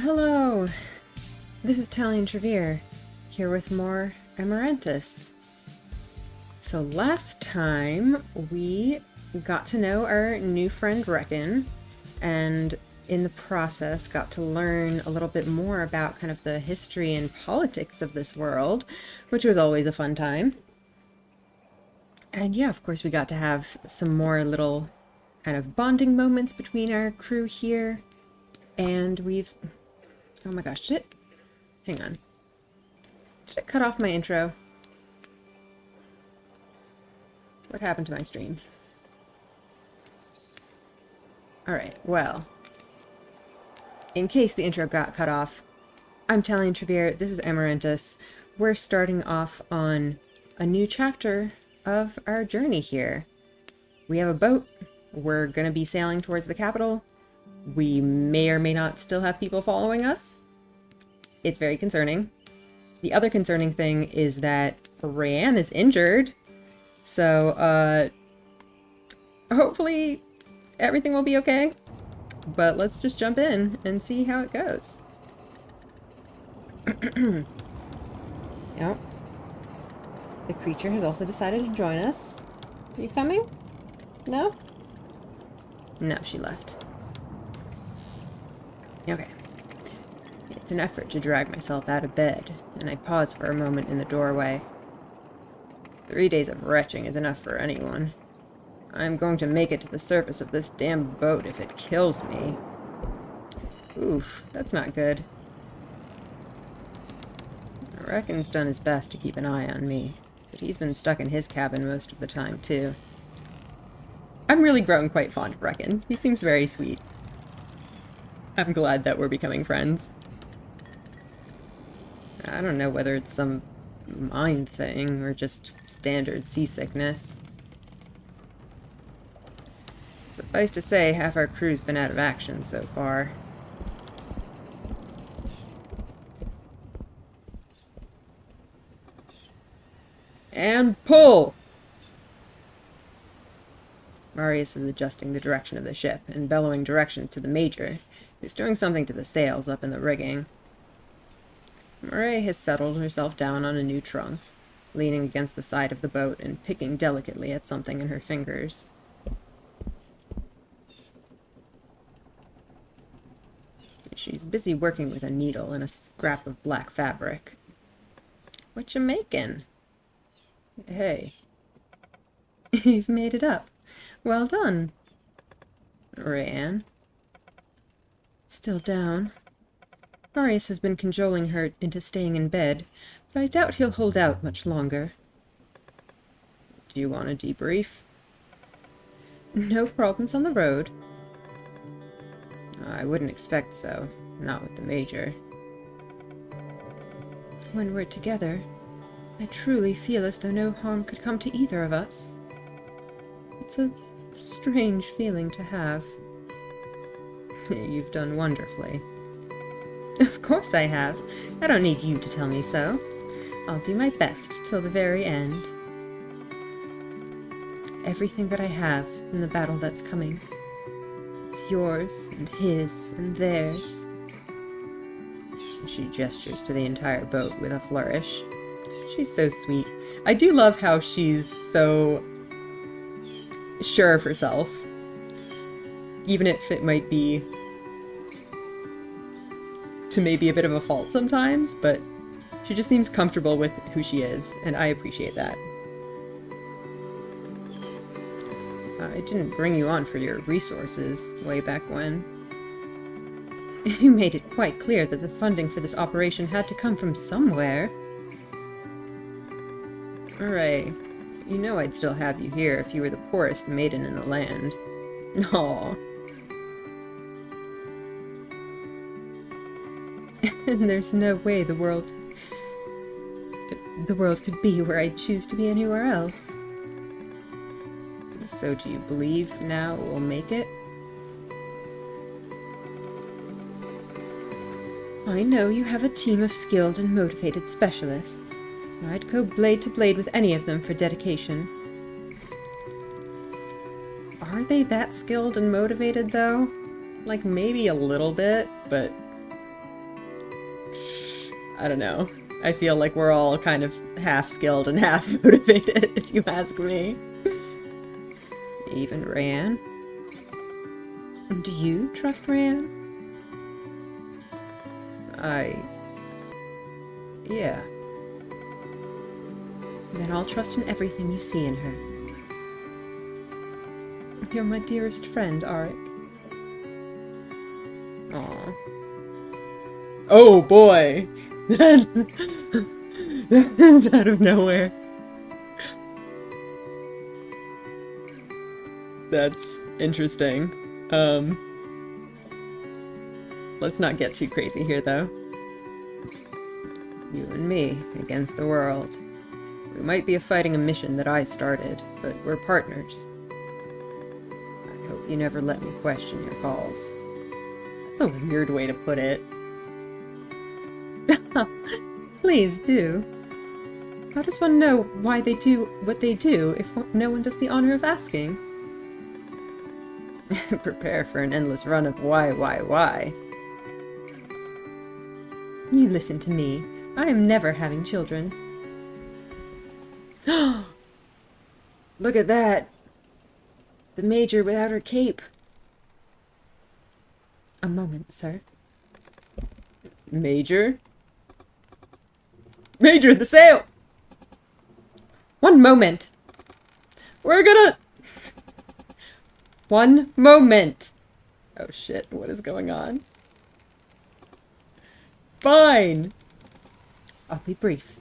Hello, this is Talion Trevere, here with more Amarantus. So last time we got to know our new friend Reckon, and in the process got to learn a little bit more about kind of the history and politics of this world, which was always a fun time. And yeah, of course we got to have some more little kind of bonding moments between our crew here, and we've... Oh my gosh, did it? Hang on. Did it cut off my intro? What happened to my stream? Alright, well. In case the intro got cut off, I'm Talion Trevere, this is Amarantus. We're starting off on a new chapter of our journey here. We have a boat. We're gonna be sailing towards the capital. We may or may not still have people following us. It's very concerning. The other concerning thing is that Rayanne is injured. So, hopefully everything will be okay. But let's just jump in and see how it goes. Yep. The creature has also decided to join us. Are you coming? No? No, she left. Okay. It's an effort to drag myself out of bed, and I pause for a moment in the doorway. 3 days of retching is enough for anyone. I'm going to make it to the surface of this damn boat if it kills me. Oof, that's not good. I reckon's done his best to keep an eye on me, but he's been stuck in his cabin most of the time, too. I'm really growing quite fond of Reckon. He seems very sweet. I'm glad that we're becoming friends. I don't know whether it's some mind thing or just standard seasickness. Suffice to say, half our crew's been out of action so far. And pull! Marius is adjusting the direction of the ship and bellowing directions to the Major, who's doing something to the sails up in the rigging. Murray has settled herself down on a new trunk, leaning against the side of the boat and picking delicately at something in her fingers. She's busy working with a needle and a scrap of black fabric. What you making? Hey. You've made it up. Well done. Rayanne. Still down. Marius has been cajoling her into staying in bed, but I doubt he'll hold out much longer. Do you want a debrief? No problems on the road. I wouldn't expect so, not with the Major. When we're together, I truly feel as though no harm could come to either of us. It's a strange feeling to have. You've done wonderfully. Of course I have. I don't need you to tell me so. I'll do my best till the very end. Everything that I have in the battle that's coming. It's yours and his and theirs. She gestures to the entire boat with a flourish. She's so sweet. I do love how she's so sure of herself. Even if it might be to maybe a bit of a fault sometimes, but she just seems comfortable with who she is, and I appreciate that. I didn't bring you on for your resources way back when. You made it quite clear that the funding for this operation had to come from somewhere. Alright, you know I'd still have you here if you were the poorest maiden in the land. Aw. And there's no way the world could be where I'd choose to be anywhere else. So do you believe now it will make it? I know you have a team of skilled and motivated specialists. I'd go blade to blade with any of them for dedication. Are they that skilled and motivated, though? Like, maybe a little bit, but I don't know. I feel like we're all kind of half skilled and half motivated, if you ask me. Even Ryan. Do you trust Ryan? Yeah. Then I'll trust in everything you see in her. You're my dearest friend, Arik. Aw. Oh boy! That's out of nowhere. That's interesting. Let's not get too crazy here, though. You and me against the world. We might be fighting a mission that I started, but we're partners. I hope you never let me question your calls. That's a weird way to put it. Please do. How does one know why they do what they do if no one does the honor of asking? Prepare for an endless run of why. You listen to me. I am never having children. Look at that! The Major without her cape. A moment, sir. Major? Major, the sail! One moment. We're gonna... One moment. Oh shit, what is going on? Fine! I'll be brief.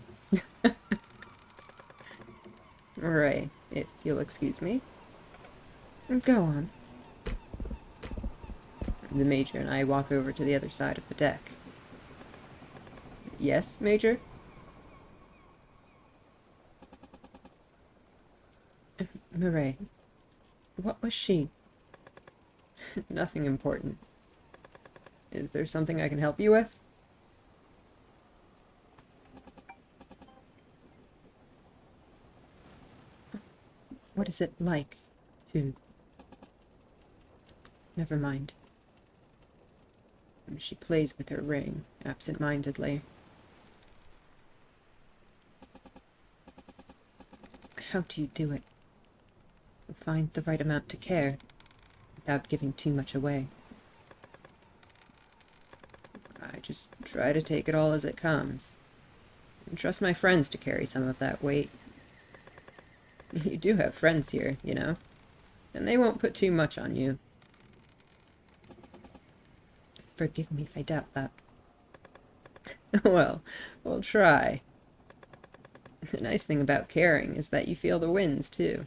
Right, if you'll excuse me. Go on. The Major and I walk over to the other side of the deck. Yes, Major? Murray, what was she? Nothing important. Is there something I can help you with? What is it like to... Never mind. She plays with her ring, absent-mindedly. How do you do it? Find the right amount to care, without giving too much away. I just try to take it all as it comes, and trust my friends to carry some of that weight. You do have friends here, you know, and they won't put too much on you. Forgive me if I doubt that. Well, we'll try. The nice thing about caring is that you feel the winds, too.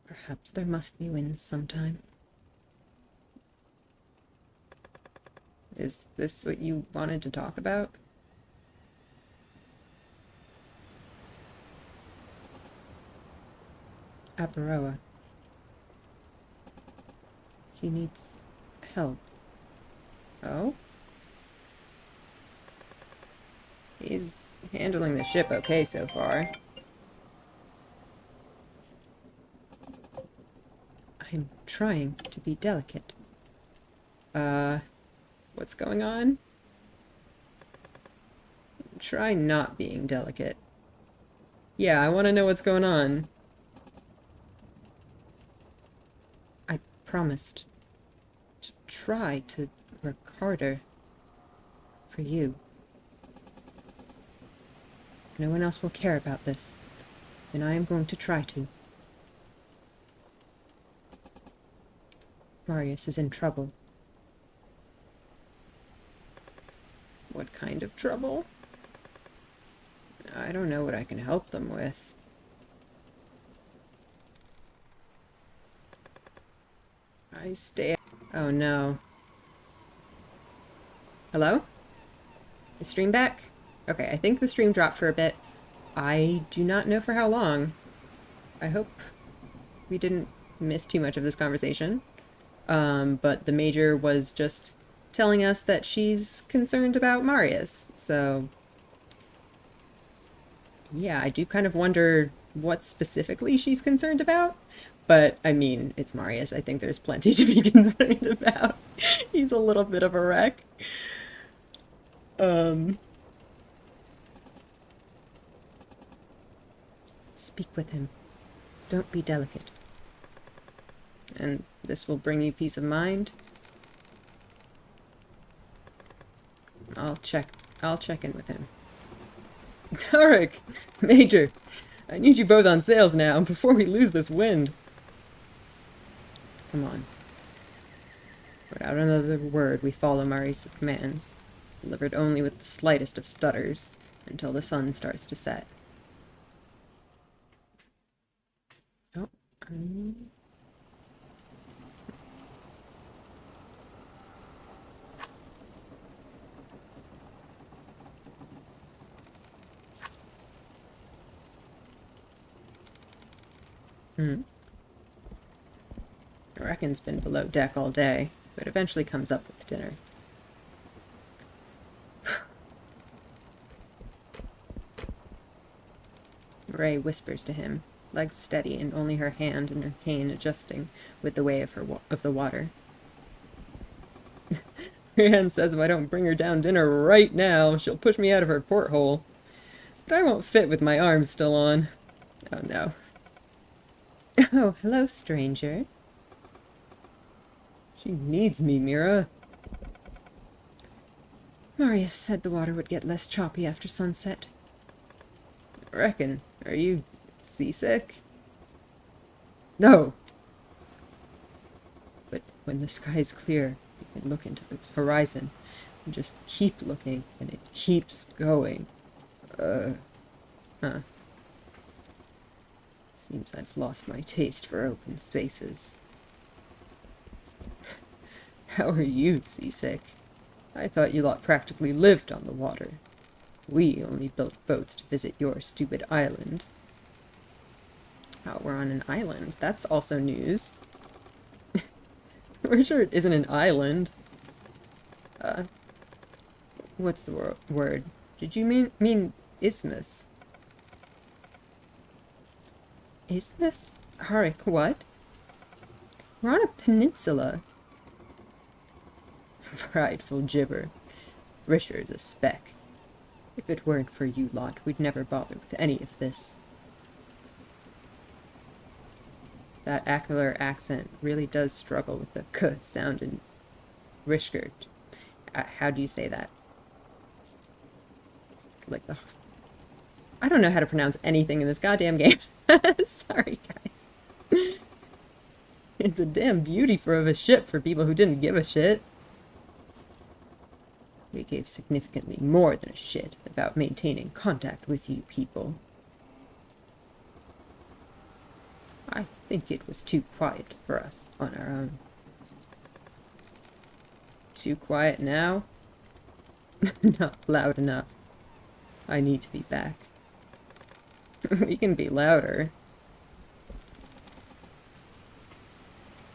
Perhaps there must be winds sometime. Is this what you wanted to talk about? Aparoa. He needs help. Oh? He's handling the ship okay so far. I'm trying to be delicate. What's going on? Try not being delicate. Yeah, I want to know what's going on. I promised to try to work harder for you. If no one else will care about this, then I am going to try to. Marius is in trouble. What kind of trouble? I don't know what I can help them with. I stay... Oh no. Hello? Is stream back? Okay, I think the stream dropped for a bit. I do not know for how long. I hope we didn't miss too much of this conversation. But the Major was just telling us that she's concerned about Marius, so... Yeah, I do kind of wonder what specifically she's concerned about, But, I mean, it's Marius. I think there's plenty to be concerned about. He's a little bit of a wreck. Speak with him. Don't be delicate. And this will bring you peace of mind. I'll check in with him. Tarek! Major! I need you both on sails now, before we lose this wind. Come on. Without another word, we follow Marius' commands, delivered only with the slightest of stutters, until the sun starts to set. Oh, I reckon it's been below deck all day, but eventually comes up with dinner. Ray whispers to him, legs steady and only her hand and her cane adjusting with the way of the water. Ryan says if I don't bring her down dinner right now, she'll push me out of her porthole. But I won't fit with my arms still on. Oh no. Oh, hello, stranger. She needs me, Mira. Marius said the water would get less choppy after sunset. I reckon. Are you seasick? No. But when the sky is clear, you can look into the horizon and just keep looking, and it keeps going. Seems I've lost my taste for open spaces. How are you seasick? I thought you lot practically lived on the water. We only built boats to visit your stupid island. Oh, we're on an island. That's also news. We're sure it isn't an island. What's the word? Did you mean isthmus? Isthmus? Harik, what? We're on a peninsula. Prideful gibber. Risher is a speck. If it weren't for you lot, we'd never bother with any of this. That acular accent really does struggle with the k sound in Rishker. How do you say that? It's like the... I don't know how to pronounce anything in this goddamn game. Sorry, guys. It's a damn beauty of a ship for people who didn't give a shit. We gave significantly more than a shit about maintaining contact with you people. I think it was too quiet for us on our own. Too quiet now? Not loud enough. I need to be back. We can be louder.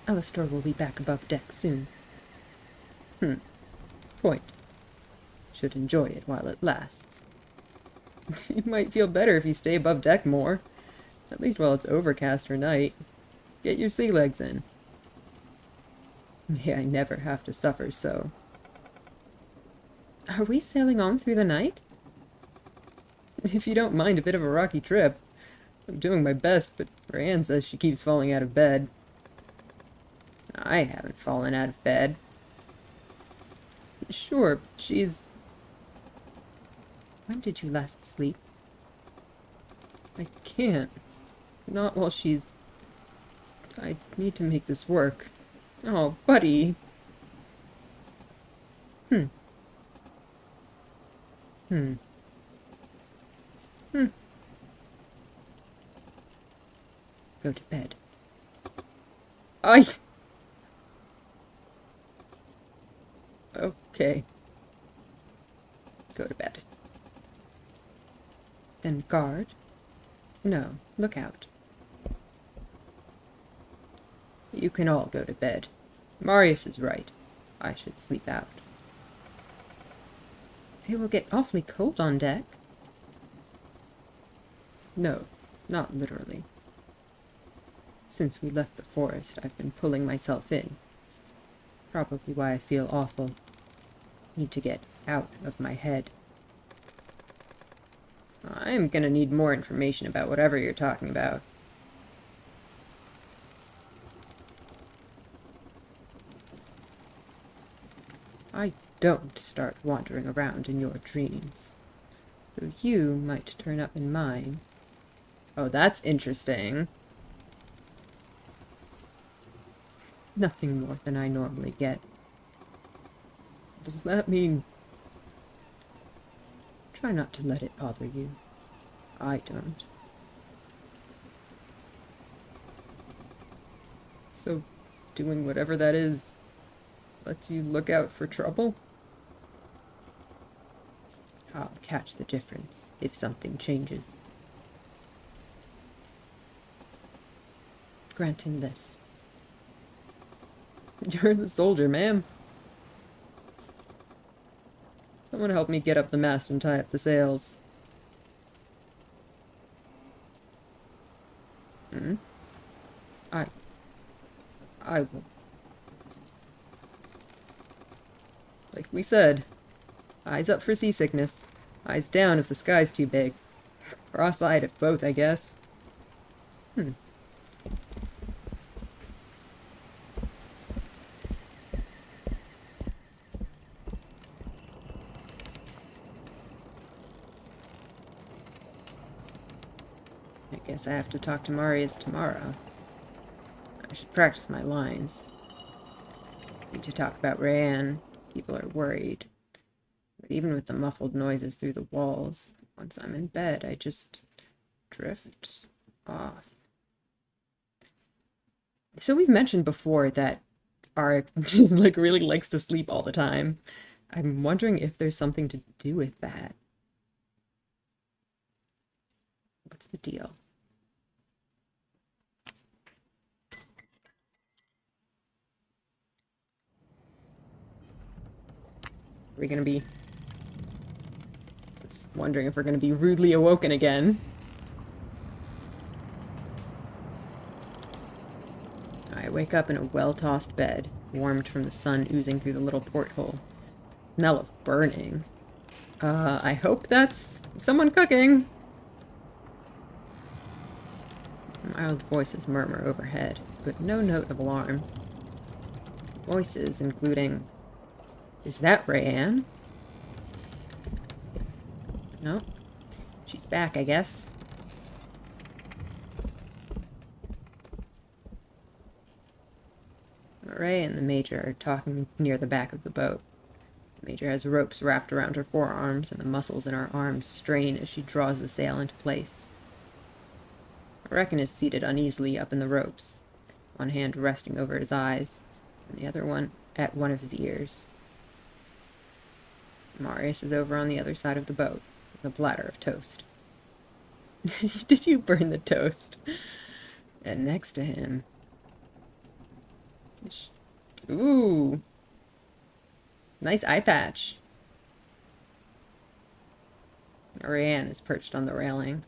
Alastor will be back above deck soon. Point. Should enjoy it while it lasts. You might feel better if you stay above deck more. At least while it's overcast or night. Get your sea legs in. May I never have to suffer so. Are we sailing on through the night? If you don't mind a bit of a rocky trip. I'm doing my best, but Ryan says she keeps falling out of bed. I haven't fallen out of bed. Sure, but she's... When did you last sleep? I can't. Not while she's... I need to make this work. Oh, buddy. Go to bed. Okay. Go to bed. Then guard? No, look out. You can all go to bed. Marius is right. I should sleep out. It will get awfully cold on deck. No, not literally. Since we left the forest, I've been pulling myself in. Probably why I feel awful. Need to get out of my head. I'm gonna need more information about whatever you're talking about. I don't start wandering around in your dreams. Though you might turn up in mine. Oh, that's interesting. Nothing more than I normally get. Does that mean... Try not to let it bother you. I don't. So, doing whatever that is lets you look out for trouble? I'll catch the difference if something changes. Grant him this. You're the soldier, ma'am. Someone help me get up the mast and tie up the sails. I will. Like we said, eyes up for seasickness. Eyes down if the sky's too big. Cross-eyed if both, I guess. I guess I have to talk to Marius tomorrow. I should practice my lines. Need to talk about Rayanne. People are worried. But even with the muffled noises through the walls, once I'm in bed, I just drift off. So we've mentioned before that Arik just really likes to sleep all the time. I'm wondering if there's something to do with that. What's the deal? Are we gonna be... Just wondering if we're gonna be rudely awoken again. I wake up in a well-tossed bed, warmed from the sun oozing through the little porthole. Smell of burning. I hope that's someone cooking. Mild voices murmur overhead, but no note of alarm. Voices including... Is that Rayanne? No. She's back, I guess. Ray and the Major are talking near the back of the boat. The Major has ropes wrapped around her forearms, and the muscles in her arms strain as she draws the sail into place. Reckon is seated uneasily up in the ropes, one hand resting over his eyes, and the other one at one of his ears. Marius is over on the other side of the boat, with a platter of toast. Did you burn the toast? And next to him... Ooh! Nice eye patch. Rayanne is perched on the railing.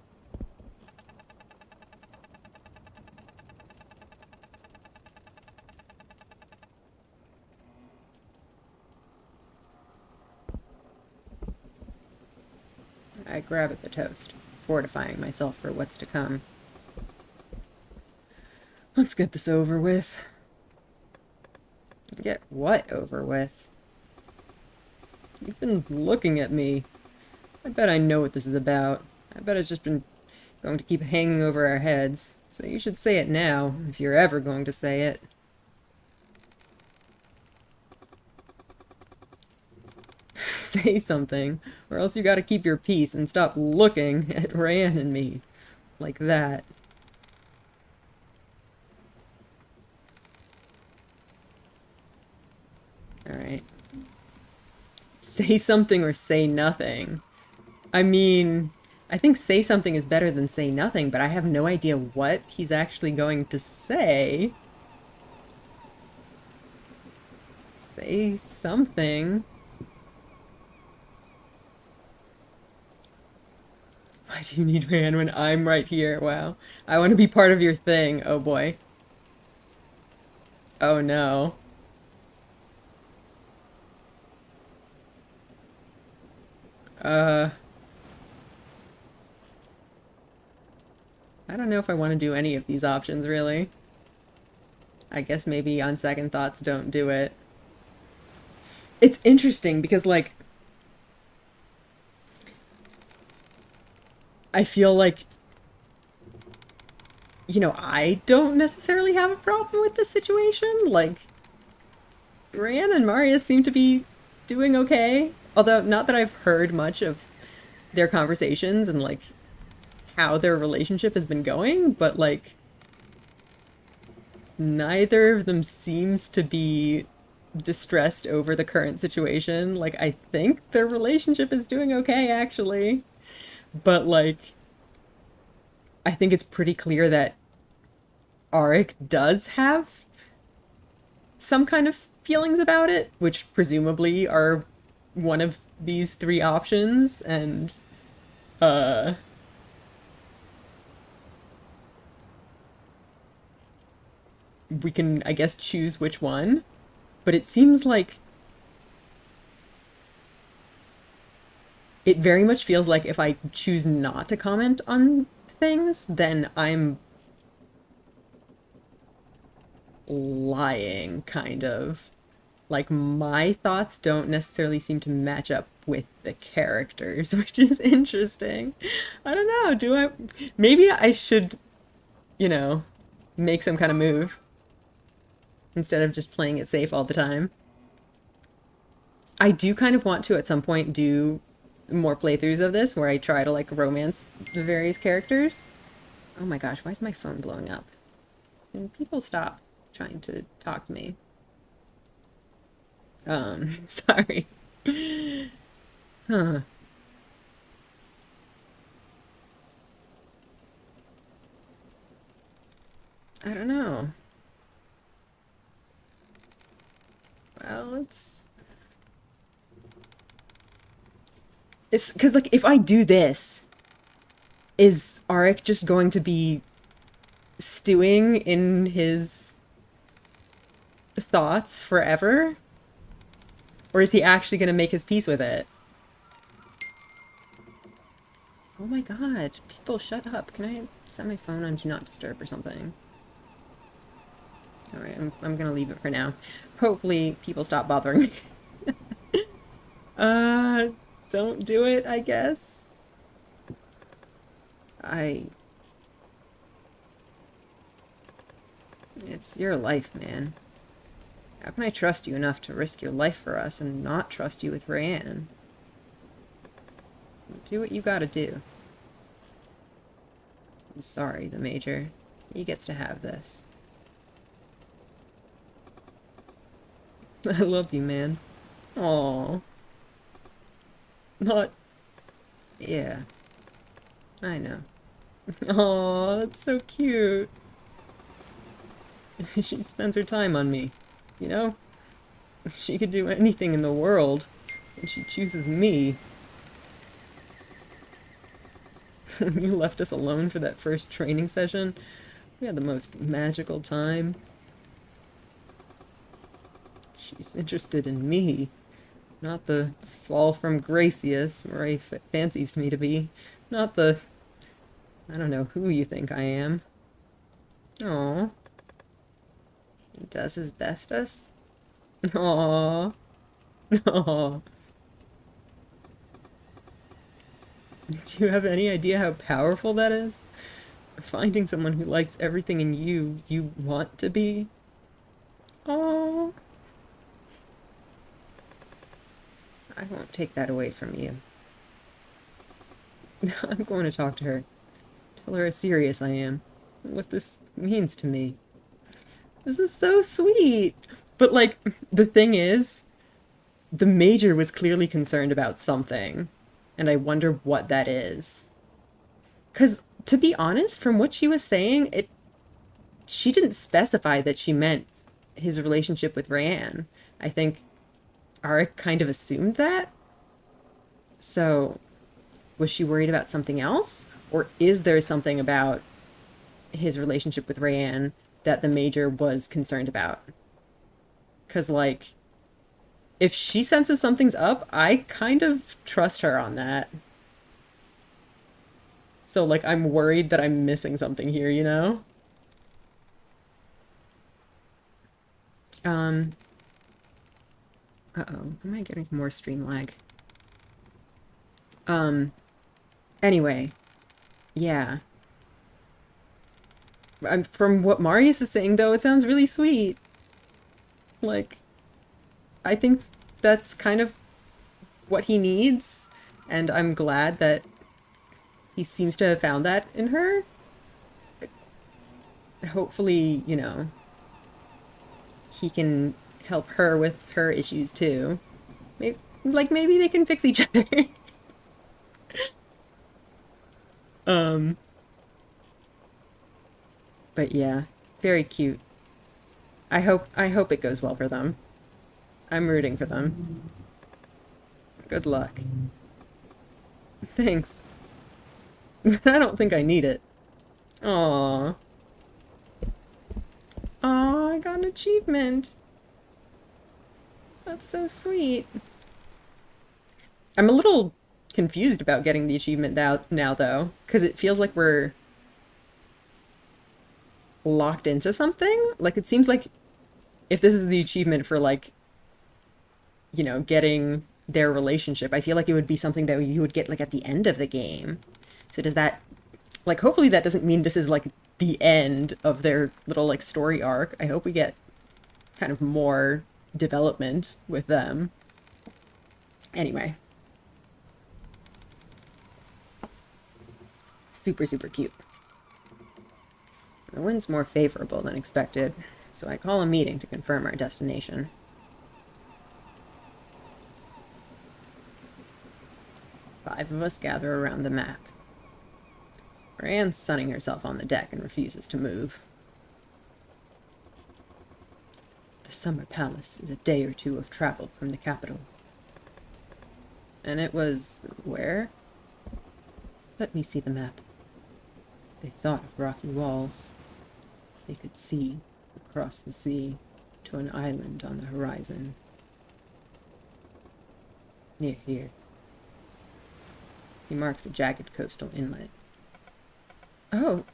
I grab at the toast, fortifying myself for what's to come. Let's get this over with. Get what over with? You've been looking at me. I bet I know what this is about. I bet it's just been going to keep hanging over our heads. So you should say it now, if you're ever going to say it. Say something, or else you gotta keep your peace and stop looking at Rayanne and me. Like that. Alright. Say something or say nothing. I mean, I think say something is better than say nothing, but I have no idea what he's actually going to say. Say something. Why do you need Rayanne when I'm right here? Wow. I want to be part of your thing. Oh boy. Oh no. Uh, I don't know if I want to do any of these options, really. I guess maybe on second thoughts, don't do it. It's interesting because, like, I feel like, I don't necessarily have a problem with this situation. Like, Ryan and Maria seem to be doing okay. Although, not that I've heard much of their conversations and, like, how their relationship has been going, but, like, neither of them seems to be distressed over the current situation. Like, I think their relationship is doing okay, actually. But, like, I think it's pretty clear that Arik does have some kind of feelings about it, which presumably are one of these three options, and uh we can, I guess, choose which one. But it seems like it very much feels like if I choose not to comment on things, then I'm lying, kind of. Like, my thoughts don't necessarily seem to match up with the characters, which is interesting. I don't know. Do I? Maybe I should, you know, make some kind of move instead of just playing it safe all the time. I do kind of want to at some point do more playthroughs of this where I try to like romance the various characters. Oh my gosh, why is my phone blowing up? Can people stop trying to talk to me? Sorry. Huh. I don't know. Well, it's because like if I do this, is Arik just going to be stewing in his thoughts forever? Or is he actually going to make his peace with it? Oh my god, people shut up. Can I set my phone on Do Not Disturb or something? Alright, I'm gonna leave it for now. Hopefully people stop bothering me. Uh, don't do it, I guess. I... It's your life, man. How can I trust you enough to risk your life for us and not trust you with Rayanne? Do what you gotta do. I'm sorry, the Major. He gets to have this. I love you, man. Aww. Not... Yeah. I know. Aww, that's so cute. She spends her time on me. You know? She could do anything in the world, and she chooses me. When you left us alone for that first training session, we had the most magical time. She's interested in me, not the fall from Gracious, where he fancies me to be. Not the... I don't know who you think I am. Aww. He does his bestest. Aww. Aww. Do you have any idea how powerful that is? Finding someone who likes everything in you want to be. Aww. I won't take that away from you. I'm going to talk to her. Tell her how serious I am. What this means to me. This is so sweet. But, like, the thing is, the Major was clearly concerned about something. And I wonder what that is. Because, to be honest, from what she was saying, she didn't specify that she meant his relationship with Rayanne. I think Arik kind of assumed that. So, was she worried about something else? Or is there something about his relationship with Rayanne that the Major was concerned about? Because, like, if she senses something's up, I kind of trust her on that. So, like, I'm worried that I'm missing something here, you know? Um, uh-oh. Am I getting more stream lag? Anyway. Yeah. From what Marius is saying, though, it sounds really sweet. Like, I think that's kind of what he needs, and I'm glad that he seems to have found that in her. Hopefully, you know, he can help her with her issues too. Maybe they can fix each other. um, but yeah, very cute. I hope it goes well for them. I'm rooting for them. Good luck. Thanks. But I don't think I need it. Aww. Aw, I got an achievement. That's so sweet. I'm a little confused about getting the achievement now though, because it feels like we're locked into something. Like, it seems like if this is the achievement for, like, you know, getting their relationship, I feel like it would be something that you would get, like, at the end of the game. So does that, like, hopefully that doesn't mean this is, like, the end of their little, like, story arc. I hope we get kind of more development with them. Anyway. Super, super cute. The wind's more favorable than expected, so I call a meeting to confirm our destination. Five of us gather around the map. Brienne's sunning herself on the deck and refuses to move. The Summer Palace is a day or two of travel from the capital. And it was where? Let me see the map. They thought of rocky walls. They could see across the sea to an island on the horizon. Near here. He marks a jagged coastal inlet. Oh,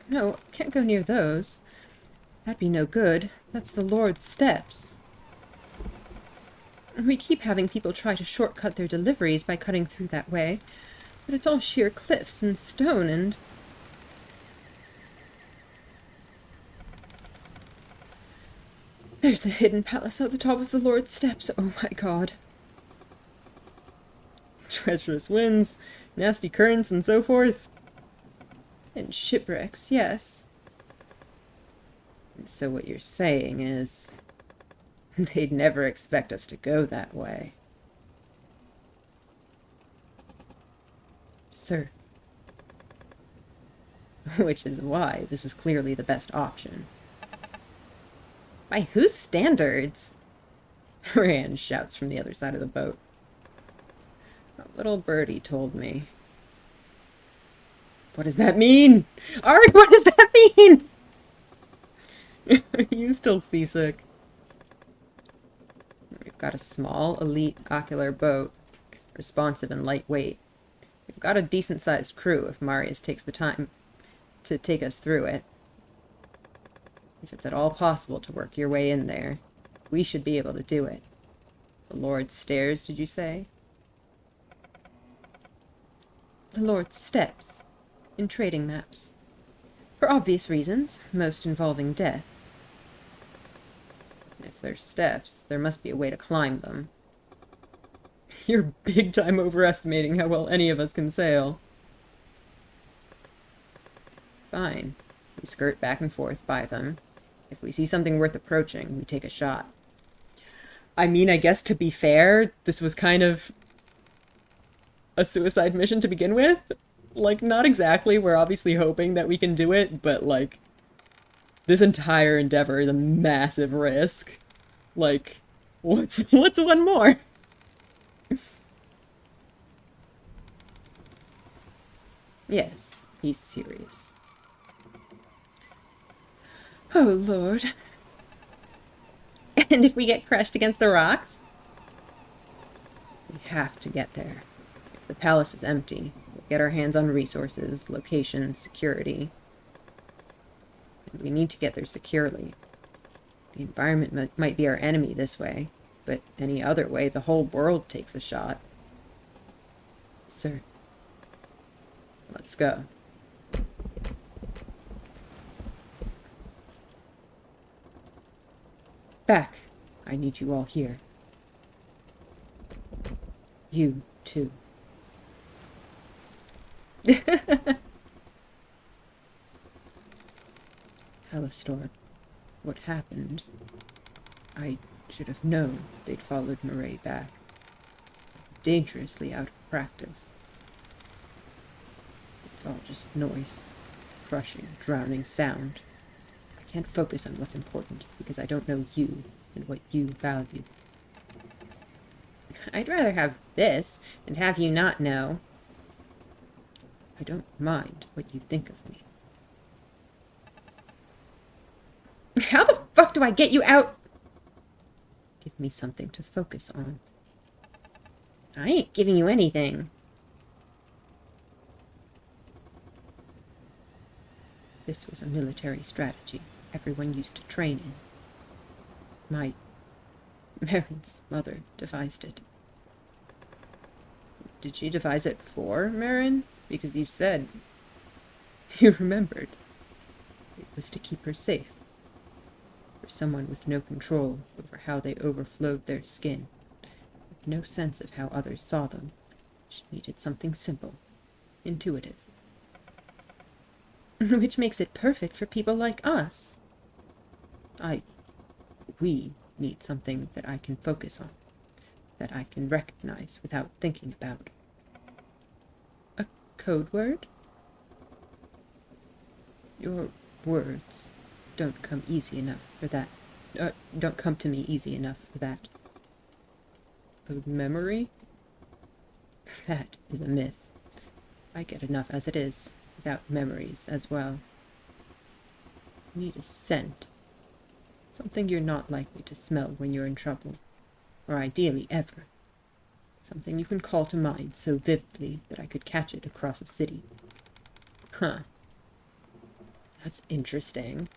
no, can't go near those. That'd be no good. That's the Lord's steps. We keep having people try to shortcut their deliveries by cutting through that way, but it's all sheer cliffs and stone and... There's a hidden palace at the top of the Lord's steps. Oh my god. Treacherous winds, nasty currents, and so forth. And shipwrecks, yes. And so what you're saying is... they'd never expect us to go that way. Sir. Which is why this is clearly the best option. By whose standards? Rand shouts from the other side of the boat. A little birdie told me. What does that mean? Ari, what does that mean? Are you still seasick? We've got a small, elite, ocular boat, responsive and lightweight. We've got a decent-sized crew if Marius takes the time to take us through it. If it's at all possible to work your way in there, we should be able to do it. The Lord's stairs, did you say? The Lord's steps, in trading maps. For obvious reasons, most involving death. If there's steps, there must be a way to climb them. You're big time overestimating how well any of us can sail. Fine. We skirt back and forth by them. If we see something worth approaching, we take a shot. I mean, I guess to be fair, this was kind of a suicide mission to begin with. Like, not exactly. We're obviously hoping that we can do it, but, like, this entire endeavor is a massive risk. Like, what's one more? Yes, he's serious. Oh, Lord. And if we get crushed against the rocks? We have to get there. If the palace is empty, we'll get our hands on resources, location, security. And we need to get there securely. The environment might be our enemy this way, but any other way, the whole world takes a shot. Sir, let's go. Back. I need you all here. You, too. Hellastor, what happened? I should have known they'd followed Murray back. Dangerously out of practice. It's all just noise. Crushing, drowning sound. I can't focus on what's important because I don't know you and what you value. I'd rather have this than have you not know. I don't mind what you think of me. How the fuck do I get you out? Give me something to focus on. I ain't giving you anything. This was a military strategy everyone used to train in. Marin's mother devised it. Did she devise it for Marin? Because you said... You remembered. It was to keep her safe. For someone with no control over how they overflowed their skin, with no sense of how others saw them. She needed something simple, intuitive. Which makes it perfect for people like us. We need something that I can focus on, that I can recognize without thinking about. A code word? Your words don't come easy enough for that. Don't come to me easy enough for that. A memory? That is a myth. I get enough as it is, without memories as well. Need a scent. Something you're not likely to smell when you're in trouble, or ideally ever. Something you can call to mind so vividly that I could catch it across a city. Huh. That's interesting.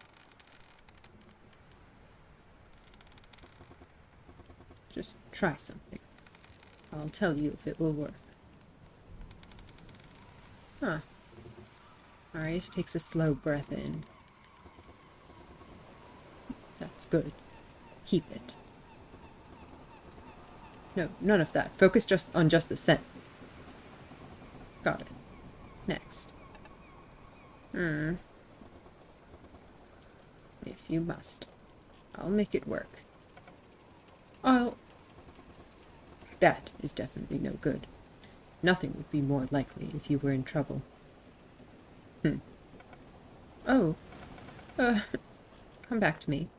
Just try something. I'll tell you if it will work. Huh. Marius takes a slow breath in. That's good. Keep it. No, none of that. Focus just on the scent. Got it. Next. If you must. I'll make it work. That is definitely no good. Nothing would be more likely if you were in trouble. Oh. Come back to me.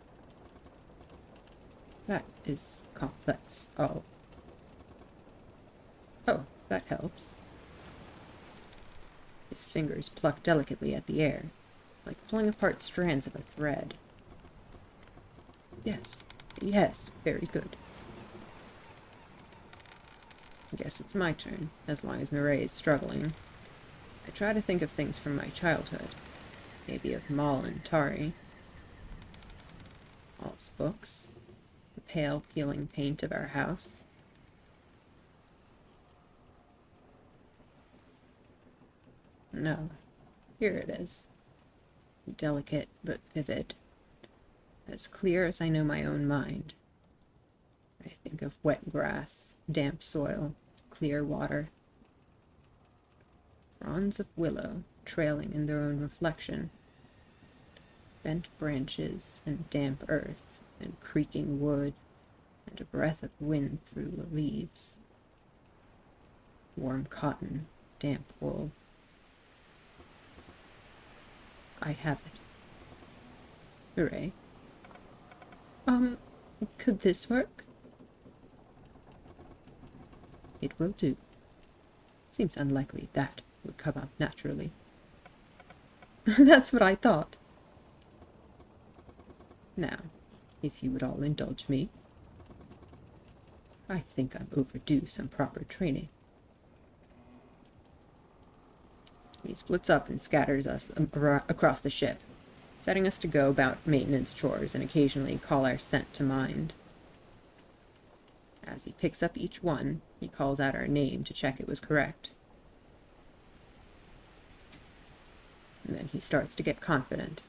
That is complex. Oh, that helps. His fingers pluck delicately at the air, like pulling apart strands of a thread. Yes, very good. I guess it's my turn, as long as Mireille is struggling. I try to think of things from my childhood. Maybe of Maul and Tari. Maul's books. The pale, peeling paint of our house. No. Here it is. Delicate but vivid. As clear as I know my own mind. I think of wet grass, damp soil, clear water. Fronds of willow trailing in their own reflection. Bent branches and damp earth and creaking wood and a breath of wind through the leaves. Warm cotton, damp wool. I have it. Hooray. Could this work? It will do. Seems unlikely that would come out naturally. That's what I thought. Now, if you would all indulge me. I think I'm overdue some proper training. He splits up and scatters us across the ship, setting us to go about maintenance chores and occasionally call our scent to mind. As he picks up each one, he calls out our name to check it was correct. And then he starts to get confident.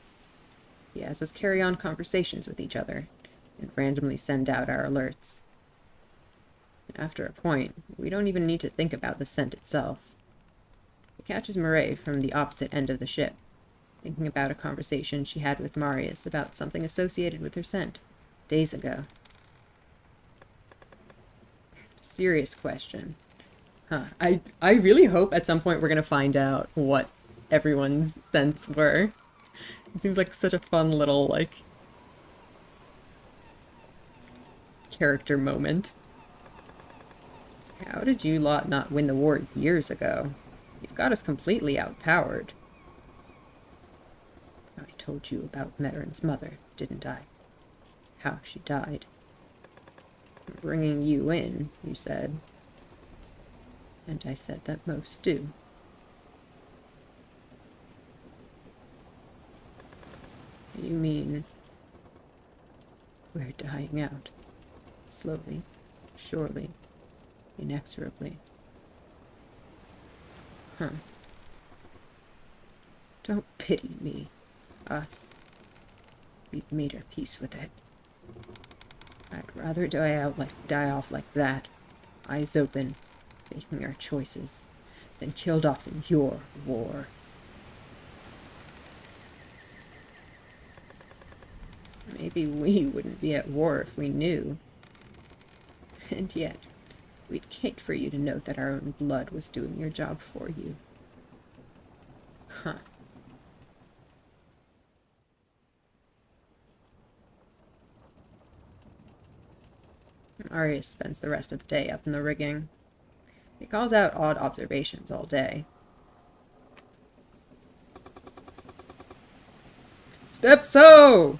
He has us carry on conversations with each other and randomly send out our alerts. After a point, we don't even need to think about the scent itself. It catches Marae from the opposite end of the ship, thinking about a conversation she had with Marius about something associated with her scent, days ago. Serious question. I really hope at some point we're going to find out what everyone's scents were. It seems like such a fun little, like, character moment. How did you lot not win the war years ago? You've got us completely outpowered. I told you about Meteran's mother, didn't I? How she died. Bringing you in, you said. And I said that most do. You mean we're dying out? Slowly, surely, inexorably. Huh. Don't pity me. Us. We've made our peace with it. I'd rather die off like that, eyes open, making our choices, than killed off in your war. Maybe we wouldn't be at war if we knew. And yet, we'd hate for you to know that our own blood was doing your job for you. Huh. Arius spends the rest of the day up in the rigging. He calls out odd observations all day. Step so!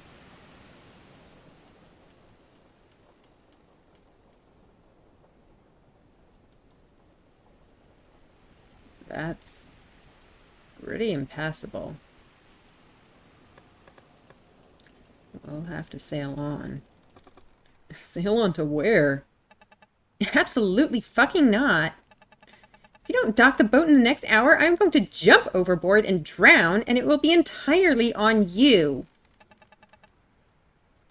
That's pretty impassable. We'll have to sail on. Sail on to where? Absolutely fucking not. If you don't dock the boat in the next hour, I'm going to jump overboard and drown, and it will be entirely on you.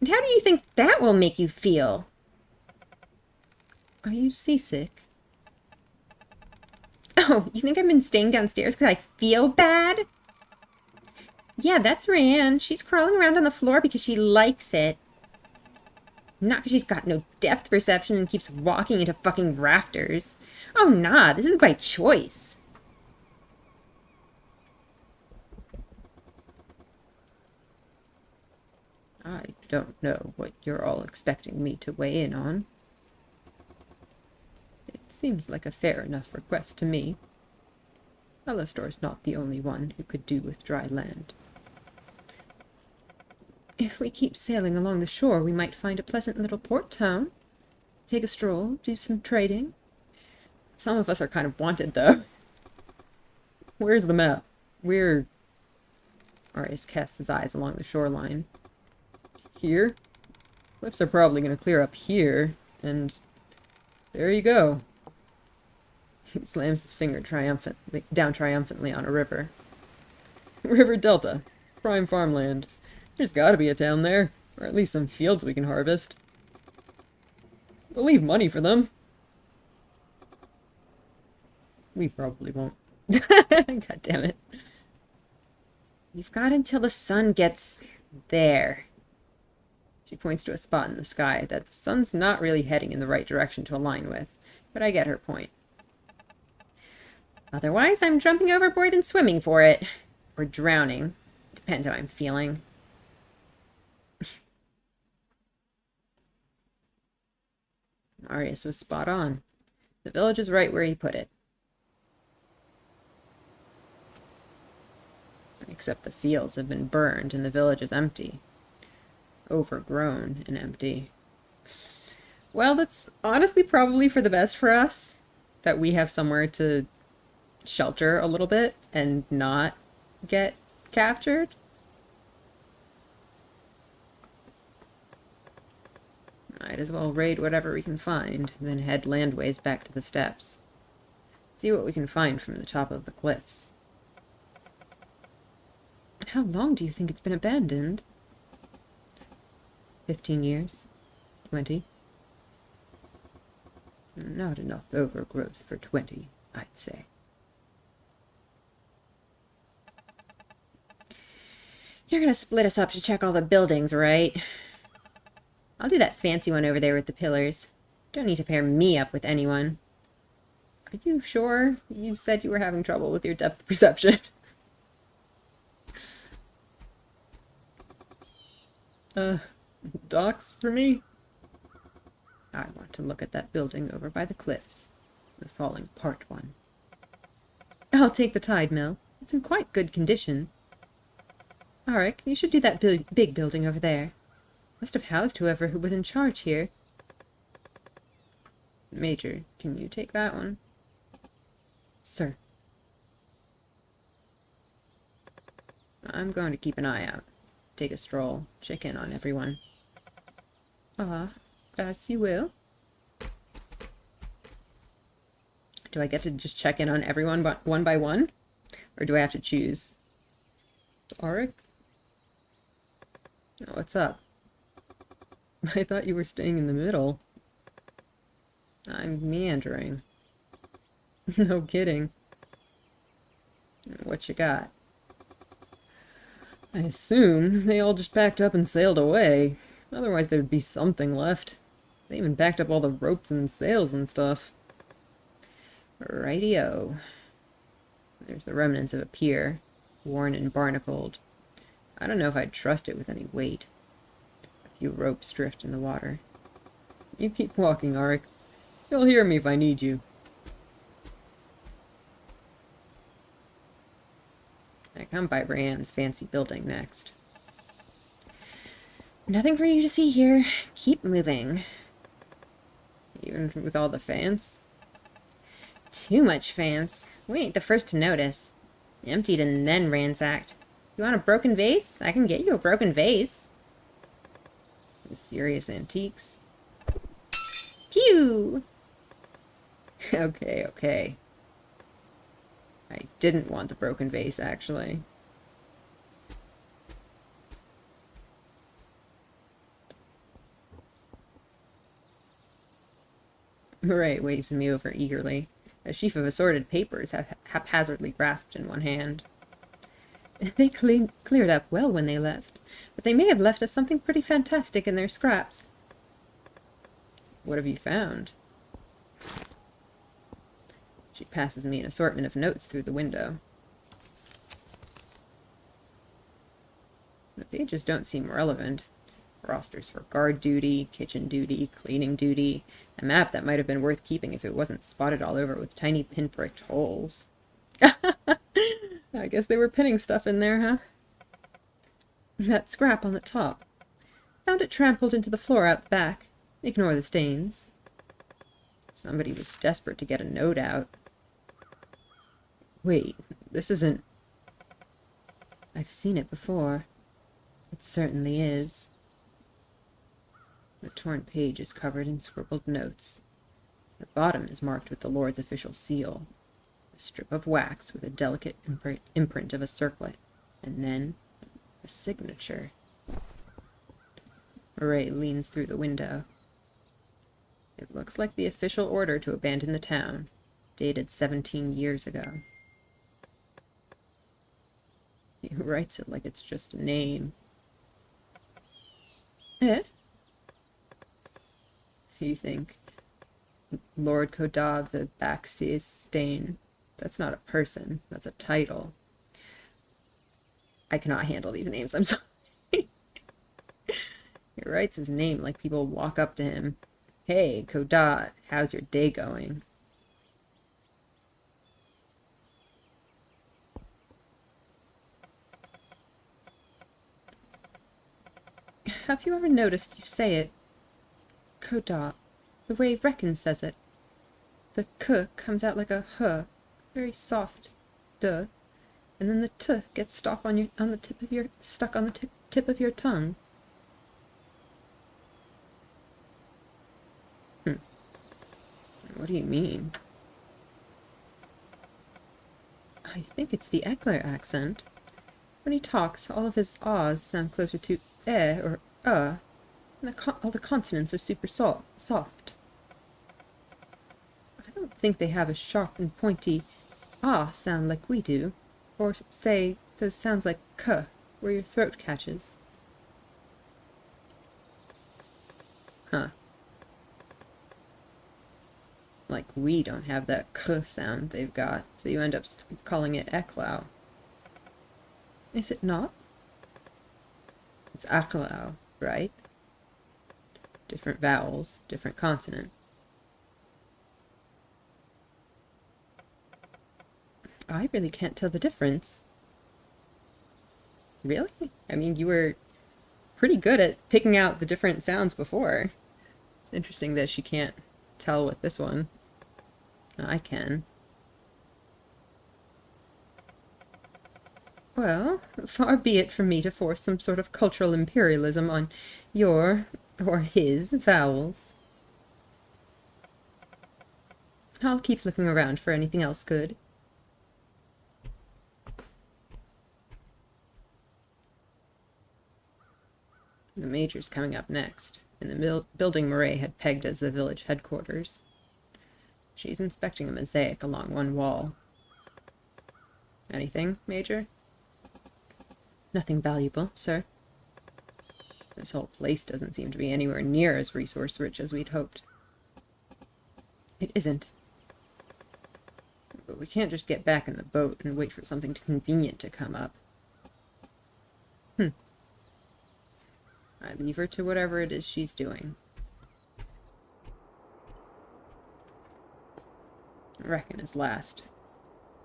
And how do you think that will make you feel? Are you seasick? Oh, you think I've been staying downstairs because I feel bad? Yeah, that's Ryan. She's crawling around on the floor because she likes it. Not because she's got no depth perception and keeps walking into fucking rafters. Oh, nah, this is by choice. I don't know what you're all expecting me to weigh in on. It seems like a fair enough request to me. Alastor's not the only one who could do with dry land. If we keep sailing along the shore, we might find a pleasant little port town. Take a stroll, do some trading. Some of us are kind of wanted, though. Where's the map? Where? Arius casts his eyes along the shoreline. Here? Cliffs are probably going to clear up here, and there you go. He slams his finger down triumphantly on a river. River Delta. Prime farmland. There's gotta be a town there, or at least some fields we can harvest. We'll leave money for them. We probably won't. God damn it. You've got until the sun gets there. She points to a spot in the sky that the sun's not really heading in the right direction to align with, but I get her point. Otherwise, I'm jumping overboard and swimming for it. Or drowning. Depends how I'm feeling. Arius was spot on. The village is right where he put it. Except the fields have been burned and the village is empty. overgrown and empty. Well, that's honestly probably for the best for us that we have somewhere to shelter a little bit and not get captured. Might as well raid whatever we can find, then head landways back to the steppes. See what we can find from the top of the cliffs. How long do you think it's been abandoned? 15 years? 20? Not enough overgrowth for 20, I'd say. You're gonna split us up to check all the buildings, right? I'll do that fancy one over there with the pillars. Don't need to pair me up with anyone. Are you sure? You said you were having trouble with your depth perception. Docks for me? I want to look at that building over by the cliffs. The falling apart one. I'll take the tide mill. It's in quite good condition. Arik, you should do that big building over there. Must have housed whoever who was in charge here. Major, can you take that one? Sir. I'm going to keep an eye out. Take a stroll. Check in on everyone. As you will. Do I get to just check in on everyone one by one? Or do I have to choose? Arik? What's up? I thought you were staying in the middle. I'm meandering. No kidding. What you got? I assume they all just packed up and sailed away. Otherwise there'd be something left. They even backed up all the ropes and sails and stuff. Rightio. There's the remnants of a pier, worn and barnacled. I don't know if I'd trust it with any weight. A few ropes drift in the water. You keep walking, Arik. You'll hear me if I need you. I come by Rayanne's fancy building next. Nothing for you to see here. Keep moving. Even with all the fans? Too much fans. We ain't the first to notice. Emptied and then ransacked. You want a broken vase? I can get you a broken vase. Serious antiques. Pew! Okay. I didn't want the broken vase, actually. Murray waves me over eagerly, a sheaf of assorted papers haphazardly grasped in one hand. They cleared up well when they left, but they may have left us something pretty fantastic in their scraps. What have you found? She passes me an assortment of notes through the window. The pages don't seem relevant. Rosters for guard duty, kitchen duty, cleaning duty, a map that might have been worth keeping if it wasn't spotted all over with tiny pinpricked holes. I guess they were pinning stuff in there, huh? That scrap on the top. Found it trampled into the floor out the back. Ignore the stains. Somebody was desperate to get a note out. Wait, this isn't... I've seen it before. It certainly is. The torn page is covered in scribbled notes. The bottom is marked with the Lord's official seal. A strip of wax with a delicate imprint of a circlet, and then a signature. Murray leans through the window. It looks like the official order to abandon the town, dated 17 years ago. He writes it like it's just a name. Eh? You think? Lord Kodav the Baxius Stain. That's not a person. That's a title. I cannot handle these names. I'm sorry. He writes his name like people walk up to him. Hey, Kodat, how's your day going? have you ever noticed you say it, Koda, the way Reckon says it? The k comes out like a h, very soft, duh, and then the t gets stuck on the tip of your tongue. What do you mean? I think it's the Eckler accent. When he talks, all of his ahs sound closer to or and all the consonants are super soft. I don't think they have a sharp and pointy ah sound like we do, or say those sounds like k, where your throat catches. Huh. Like we don't have that k sound they've got, so you end up calling it eklau. Is it not? It's aklau, right? Different vowels, different consonant. I really can't tell the difference. Really? I mean, you were pretty good at picking out the different sounds before. It's interesting that she can't tell with this one. I can. Well, far be it from me to force some sort of cultural imperialism on your, or his, vowels. I'll keep looking around for anything else good. The Major's coming up next, in the building Murray had pegged as the village headquarters. She's inspecting a mosaic along one wall. Anything, Major? Nothing valuable, sir. This whole place doesn't seem to be anywhere near as resource-rich as we'd hoped. It isn't. But we can't just get back in the boat and wait for something convenient to come up. I leave her to whatever it is she's doing. Reckon is last.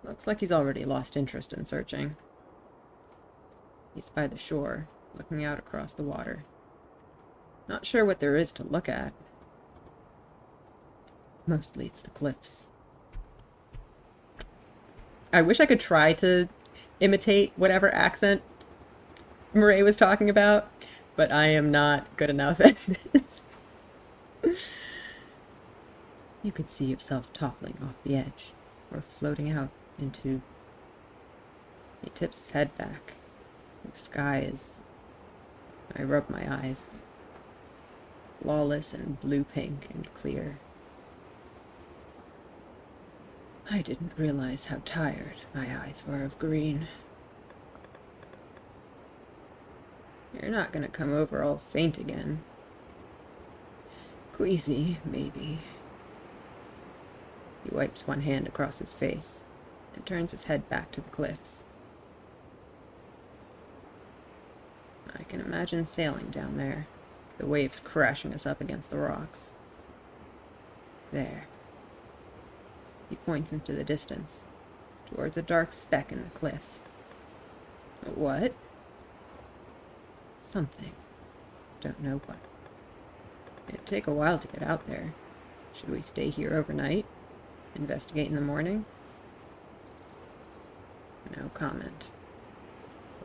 Looks like he's already lost interest in searching. He's by the shore, looking out across the water. Not sure what there is to look at. Mostly it's the cliffs. I wish I could try to imitate whatever accent Murray was talking about, but I am not good enough at this. You could see yourself toppling off the edge, or floating out into... He tips his head back. The sky is... I rub my eyes. Flawless and blue-pink and clear. I didn't realize how tired my eyes were of green. You're not gonna come over all faint again. Queasy, maybe. He wipes one hand across his face and turns his head back to the cliffs. I can imagine sailing down there, the waves crashing us up against the rocks. There. He points into the distance, towards a dark speck in the cliff. What? Something. Don't know what. It'd take a while to get out there. Should we stay here overnight? Investigate in the morning? No comment.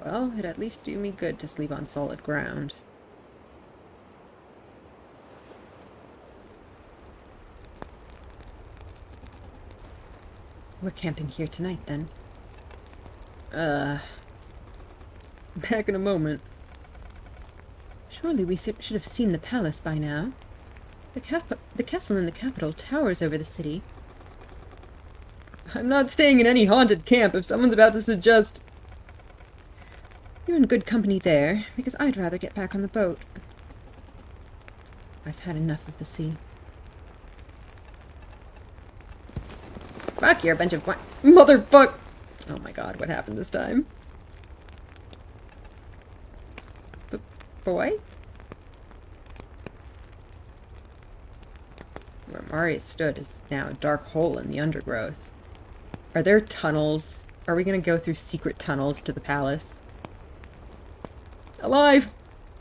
Well, it'd at least do me good to sleep on solid ground. We're camping here tonight, then. Back in a moment. Surely we should have seen the palace by now. The castle in the capital towers over the city. I'm not staying in any haunted camp if someone's about to suggest... You're in good company there, because I'd rather get back on the boat. I've had enough of the sea. Fuck, you're a bunch of motherfuck! Oh my god, what happened this time? Boy? Where Marius stood is now a dark hole in the undergrowth. Are there tunnels? Are we gonna go through secret tunnels to the palace? Alive!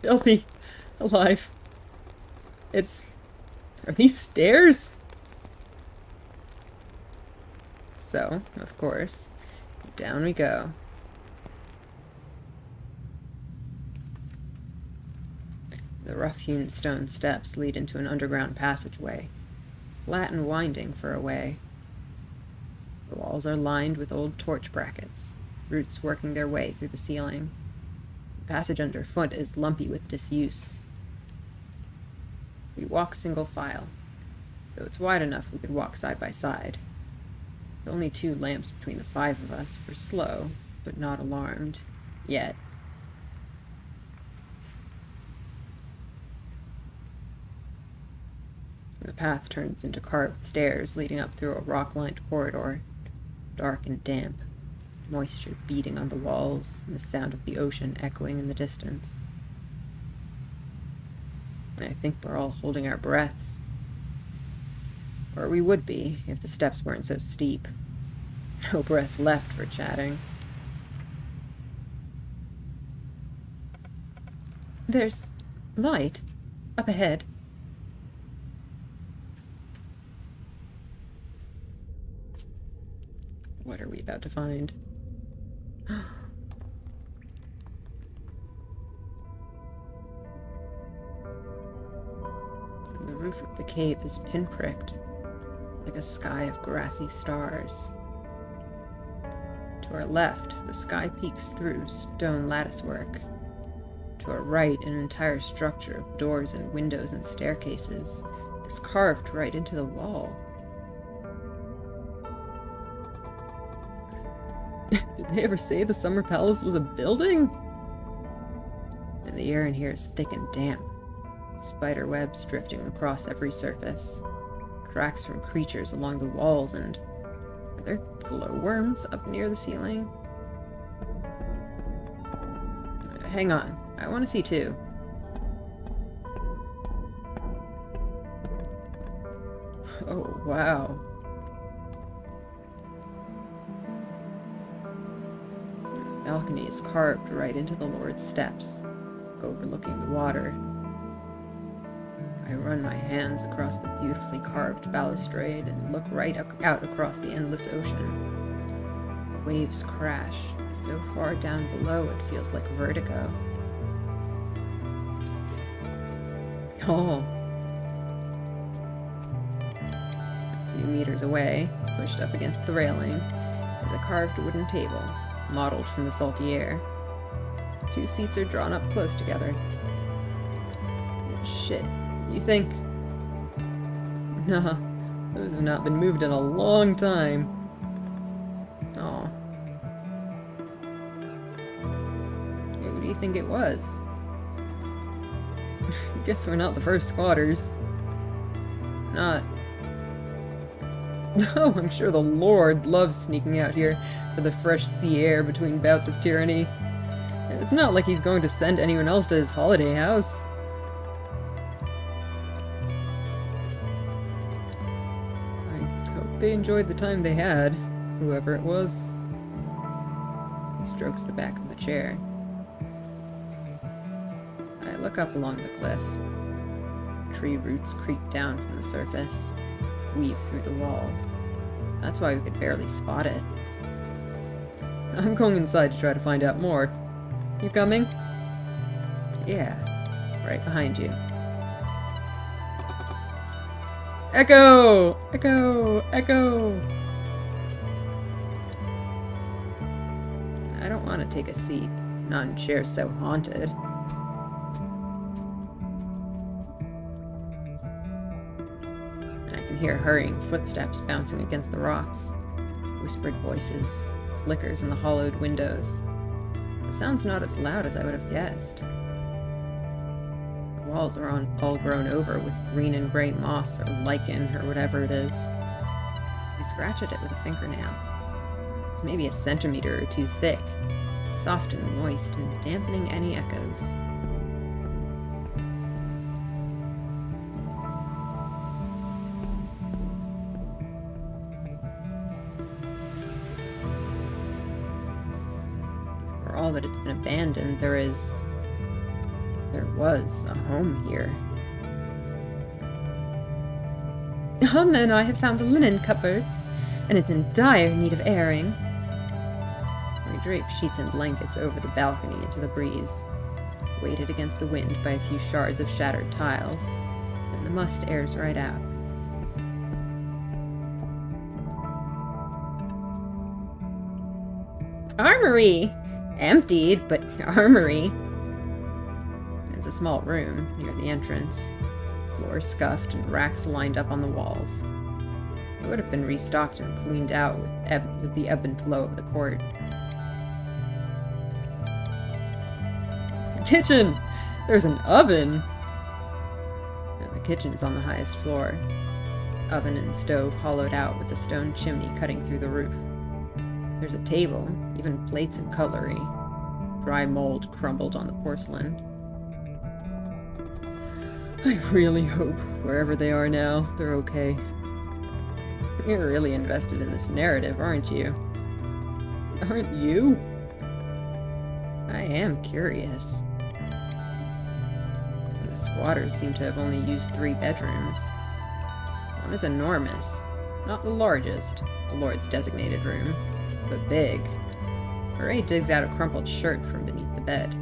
Filthy! alive. Are these stairs? So, of course, down we go. The rough-hewn stone steps lead into an underground passageway, flat and winding for a way. The walls are lined with old torch brackets, roots working their way through the ceiling. The passage underfoot is lumpy with disuse. We walk single file, though it's wide enough we could walk side by side. With only 2 lamps between the 5 of us, we're slow, but not alarmed. Yet. The path turns into carved stairs leading up through a rock-lined corridor, dark and damp, moisture beating on the walls, and the sound of the ocean echoing in the distance. I think we're all holding our breaths. Or we would be, if the steps weren't so steep. No breath left for chatting. There's light up ahead. What are we about to find? The roof of the cave is pinpricked, like a sky of grassy stars. To our left, the sky peeks through stone latticework. To our right, an entire structure of doors and windows and staircases is carved right into the wall. Did they ever say the Summer Palace was a building? And the air in here is thick and damp. Spider webs drifting across every surface. Tracks from creatures along the walls, and are there glowworms up near the ceiling? Hang on, I want to see too. Oh, wow. The balcony is carved right into the Lord's steps, overlooking the water. I run my hands across the beautifully carved balustrade and look right out across the endless ocean. The waves crash so far down below it feels like vertigo. Oh. A few meters away, pushed up against the railing, is a carved wooden table, modeled from the salty air. 2 seats are drawn up close together. Shit. You think? Nah, those have not been moved in a long time. Aw. Hey, what do you think it was? Guess we're not the first squatters. Not. No, I'm sure the Lord loves sneaking out here for the fresh sea air between bouts of tyranny. It's not like he's going to send anyone else to his holiday house. They enjoyed the time they had, whoever it was. He strokes the back of the chair. I look up along the cliff. Tree roots creep down from the surface, weave through the wall. That's why we could barely spot it. I'm going inside to try to find out more. You coming? Yeah, right behind you. Echo! Echo! Echo! I don't want to take a seat, not in chairs so haunted. I can hear hurrying footsteps bouncing against the rocks, whispered voices, flickers in the hollowed windows. The sound's not as loud as I would have guessed. The walls are all grown over with green and gray moss or lichen or whatever it is. I scratch at it with a fingernail. It's maybe a centimeter or 2 thick, soft and moist and dampening any echoes. For all that it's been abandoned, there is There was a home here. Hamna and I have found the linen cupboard, and it's in dire need of airing. We draped sheets and blankets over the balcony into the breeze, weighted against the wind by a few shards of shattered tiles, and the must airs right out. Armory! Emptied, but armory. It's a small room near the entrance. Floors scuffed and racks lined up on the walls. It would have been restocked and cleaned out with the ebb and flow of the court. Kitchen! There's an oven! And the kitchen is on the highest floor. Oven and stove hollowed out with a stone chimney cutting through the roof. There's a table, even plates and cutlery. Dry mold crumbled on the porcelain. I really hope, wherever they are now, they're okay. You're really invested in this narrative, aren't you? Aren't you? I am curious. The squatters seem to have only used 3 bedrooms. One is enormous. Not the largest, the Lord's designated room, but big. Ray digs out a crumpled shirt from beneath the bed.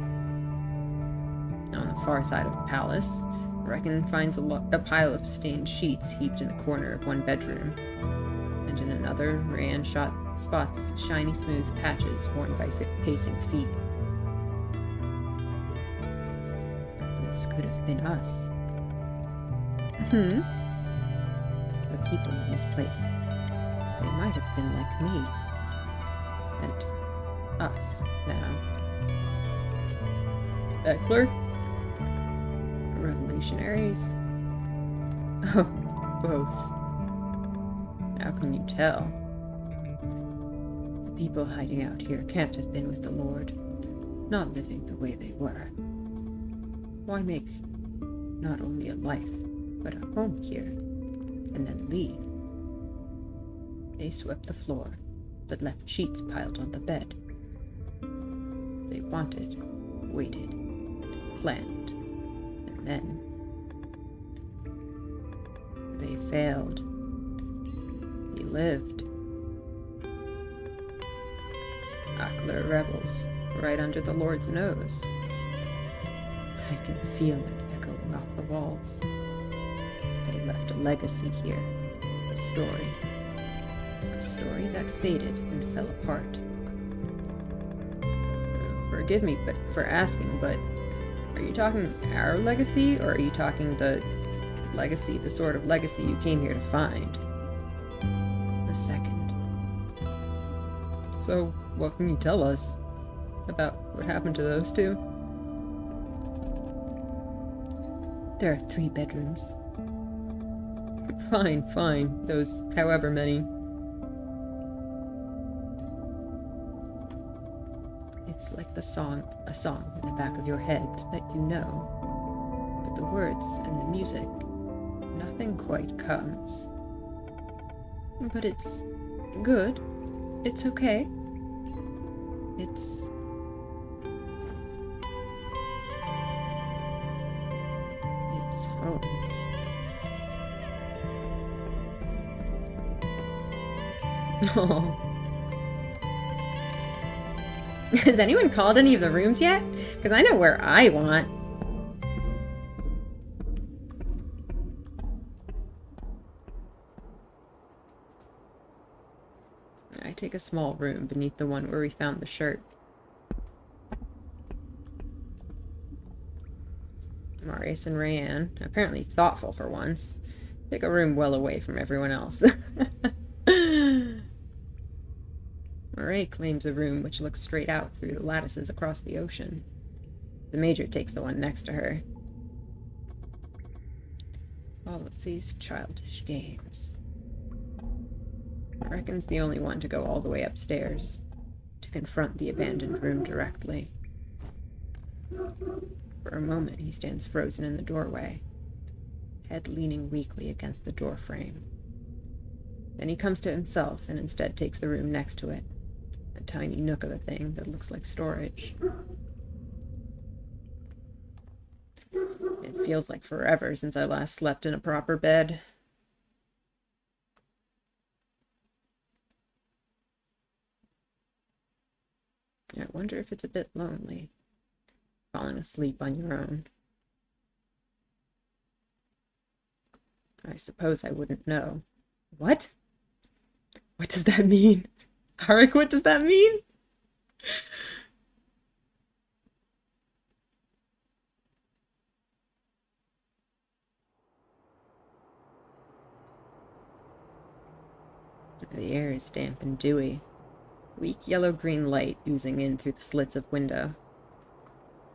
On the far side of the palace, Reckon finds a pile of stained sheets heaped in the corner of one bedroom. And in another, Rayanne spots shiny smooth patches worn by pacing feet. This could have been us. The people in this place, they might have been like me. And us, now. Eckler? Revolutionaries? Oh, both. How can you tell? The people hiding out here can't have been with the Lord, not living the way they were. Why make not only a life, but a home here, and then leave? They swept the floor, but left sheets piled on the bed. They wanted, waited, planned, and then they failed. He lived. Akler rebels, right under the Lord's nose. I can feel it echoing off the walls. They left a legacy here, a story that faded and fell apart. Forgive me for asking, but are you talking our legacy, or are you talking the legacy, the sort of legacy you came here to find? The second. So, what can you tell us about what happened to those two? There are 3 bedrooms. Fine. Those however many. It's like a song in the back of your head that you know. But the words and the music, nothing quite comes. But it's good. It's okay. It's home. Oh. Has anyone called any of the rooms yet? Because I know where I want. I take a small room beneath the one where we found the shirt. Marius and Rayanne, apparently thoughtful for once, pick a room well away from everyone else. Murray claims a room which looks straight out through the lattices across the ocean. The Major takes the one next to her. All of these childish games. Reckon's the only one to go all the way upstairs, to confront the abandoned room directly. For a moment he stands frozen in the doorway, head leaning weakly against the door frame. Then he comes to himself and instead takes the room next to it, a tiny nook of a thing that looks like storage. Feels like forever since I last slept in a proper bed. I wonder if it's a bit lonely, falling asleep on your own. I suppose I wouldn't know. What? What does that mean? Arik, what does that mean? The air is damp and dewy. Weak yellow-green light oozing in through the slits of window.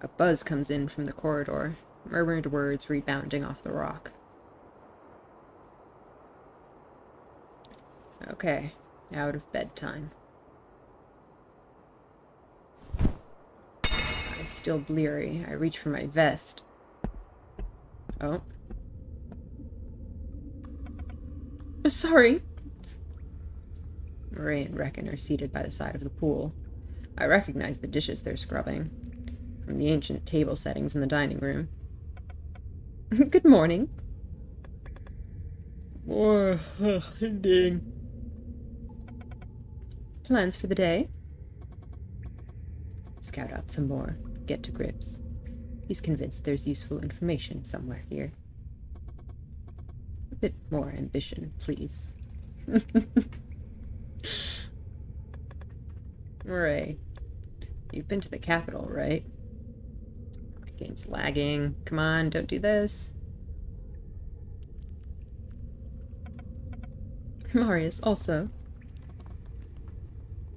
A buzz comes in from the corridor, murmured words rebounding off the rock. Okay, out of bedtime. Eyes still bleary. I reach for my vest. Oh. Sorry. Ray and Reckon are seated by the side of the pool. I recognize the dishes they're scrubbing from the ancient table settings in the dining room. Good morning. Ding. Plans for the day? Scout out some more. Get to grips. He's convinced there's useful information somewhere here. A bit more ambition, please. Ray, you've been to the capital, right? My game's lagging. Come on, don't do this. Marius also.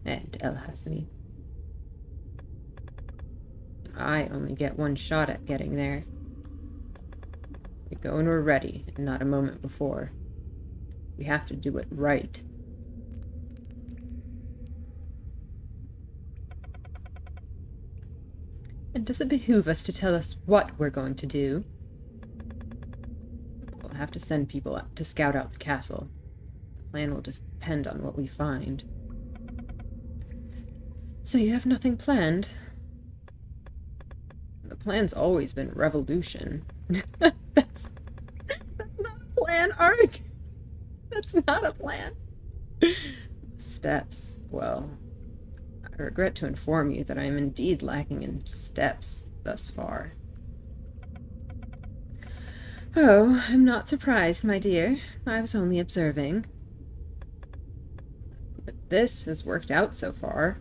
And Elhasmi. I only get one shot at getting there. We go when we're ready, and not a moment before. We have to do it right. And does it behoove us to tell us what we're going to do? We'll have to send people out to scout out the castle. The plan will depend on what we find. So you have nothing planned? The plan's always been revolution. That's not a plan, Arik. That's not a plan. Steps, well, I regret to inform you that I am indeed lacking in steps thus far. Oh, I'm not surprised, my dear. I was only observing. But this has worked out so far.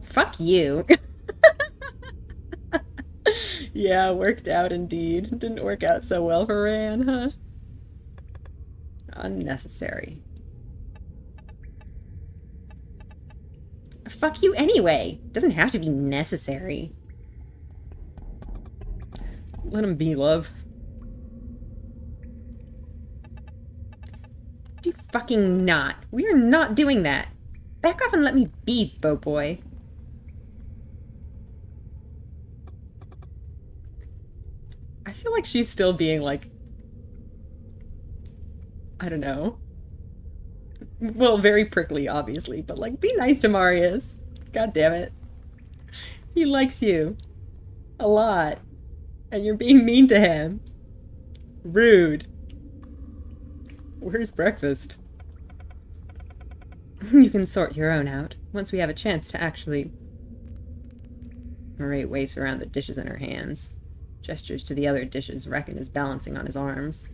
Fuck you. Yeah, worked out indeed. Didn't work out so well for Ran, huh? Unnecessary. Fuck you anyway. Doesn't have to be necessary. Let him be, love. Do fucking not. We are not doing that. Back off and let me be, Bo Boy. I feel like she's still being like, I don't know. Well, very prickly, obviously, but like, be nice to Marius. God damn it. He likes you. A lot. And you're being mean to him. Rude. Where's breakfast? You can sort your own out, once we have a chance to actually... Marie waves around the dishes in her hands. Gestures to the other dishes Reckon is balancing on his arms.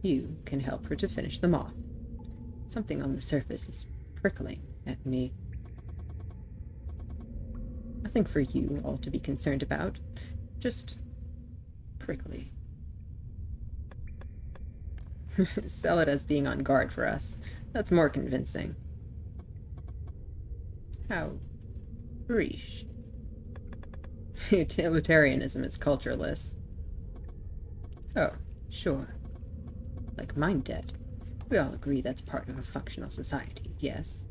You can help her to finish them off. Something on the surface is prickling at me. Nothing for you all to be concerned about. Just prickly. Sell it as being on guard for us. That's more convincing. How Riche. Utilitarianism is cultureless. Oh, sure. Like mind debt. We all agree that's part of a functional society, yes?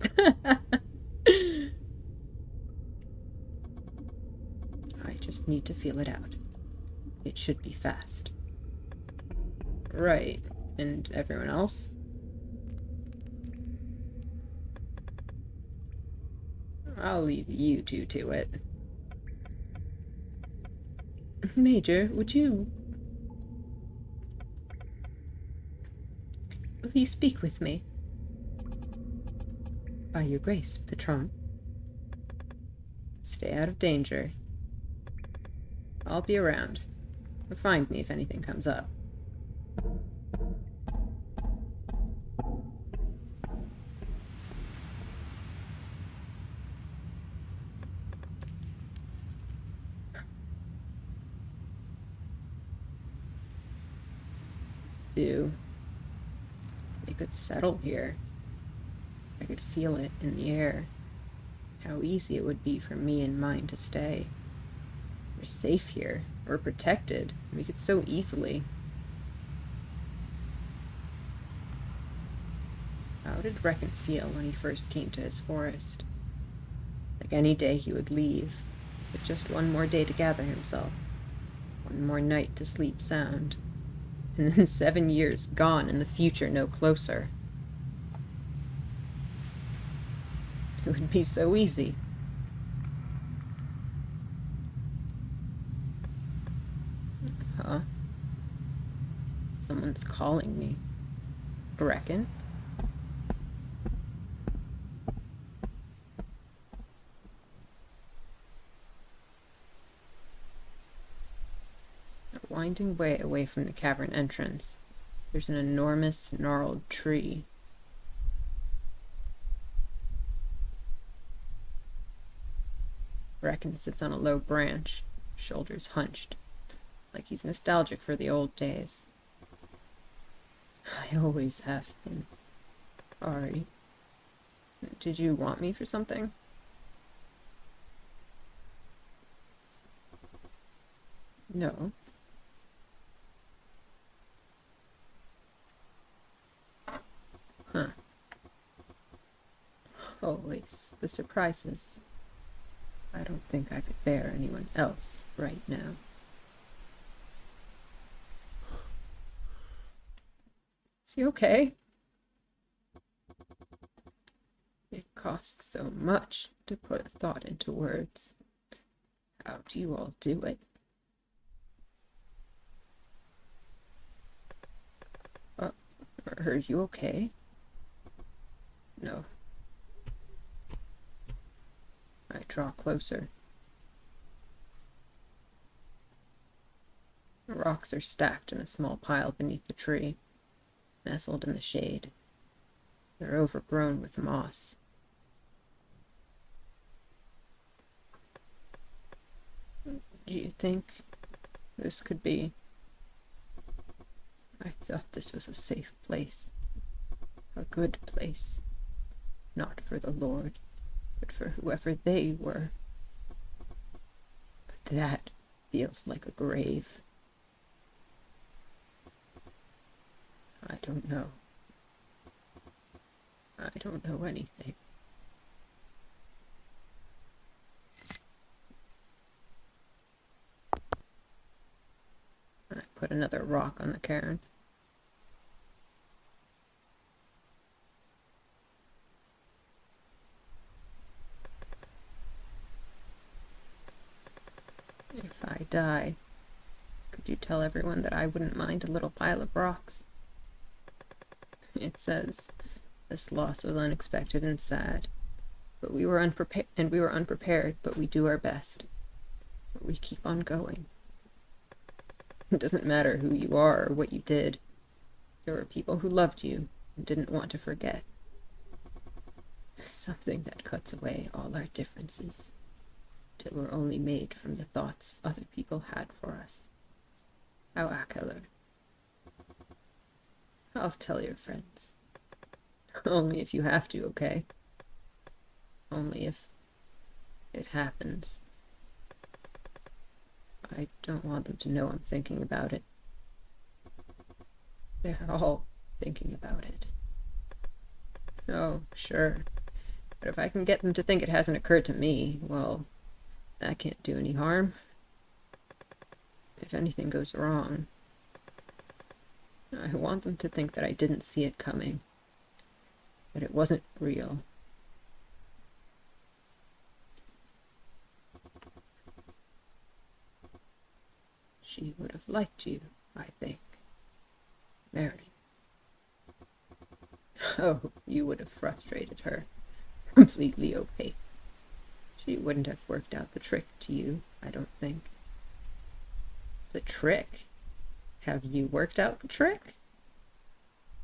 I just need to feel it out. It should be fast. Right. And everyone else? I'll leave you two to it. Major, will you speak with me? By your grace, patron. Stay out of danger. I'll be around. Find me if anything comes up. They could settle here. I could feel it in the air. How easy it would be for me and mine to stay. We're safe here. We're protected. We could so easily. How did Reckon feel when he first came to his forest? Like any day he would leave, but just one more day to gather himself. One more night to sleep sound. And then 7 years gone and the future no closer. It would be so easy. Huh? Someone's calling me. Reckon? A winding way away from the cavern entrance. There's an enormous, gnarled tree. Reckon sits on a low branch, shoulders hunched, like he's nostalgic for the old days. I always have been. Sorry. Did you want me for something? No. Huh. Always the surprises. I don't think I could bear anyone else right now. Is he okay? It costs so much to put thought into words. How do you all do it? Are you okay? No. I draw closer. The rocks are stacked in a small pile beneath the tree, nestled in the shade. They're overgrown with moss. Do you think this could be? I thought this was a safe place. A good place. Not for the Lord, but for whoever they were. But that feels like a grave. I don't know. I don't know anything. I put another rock on the cairn. If I die, could you tell everyone that I wouldn't mind a little pile of rocks? It says, this loss was unexpected and sad, but we were unprepared, but we do our best. But we keep on going. It doesn't matter who you are or what you did. There were people who loved you and didn't want to forget. Something that cuts away all our differences, till we're only made from the thoughts other people had for us. How Akeller. I'll tell your friends. Only if you have to, okay? Only if it happens. I don't want them to know I'm thinking about it. They're all thinking about it. Oh, sure. But if I can get them to think it hasn't occurred to me, well, that can't do any harm. If anything goes wrong, I want them to think that I didn't see it coming. That it wasn't real. She would have liked you, I think. Mary. Oh, you would have frustrated her. Completely opaque. She wouldn't have worked out the trick to you, I don't think. The trick? Have you worked out the trick?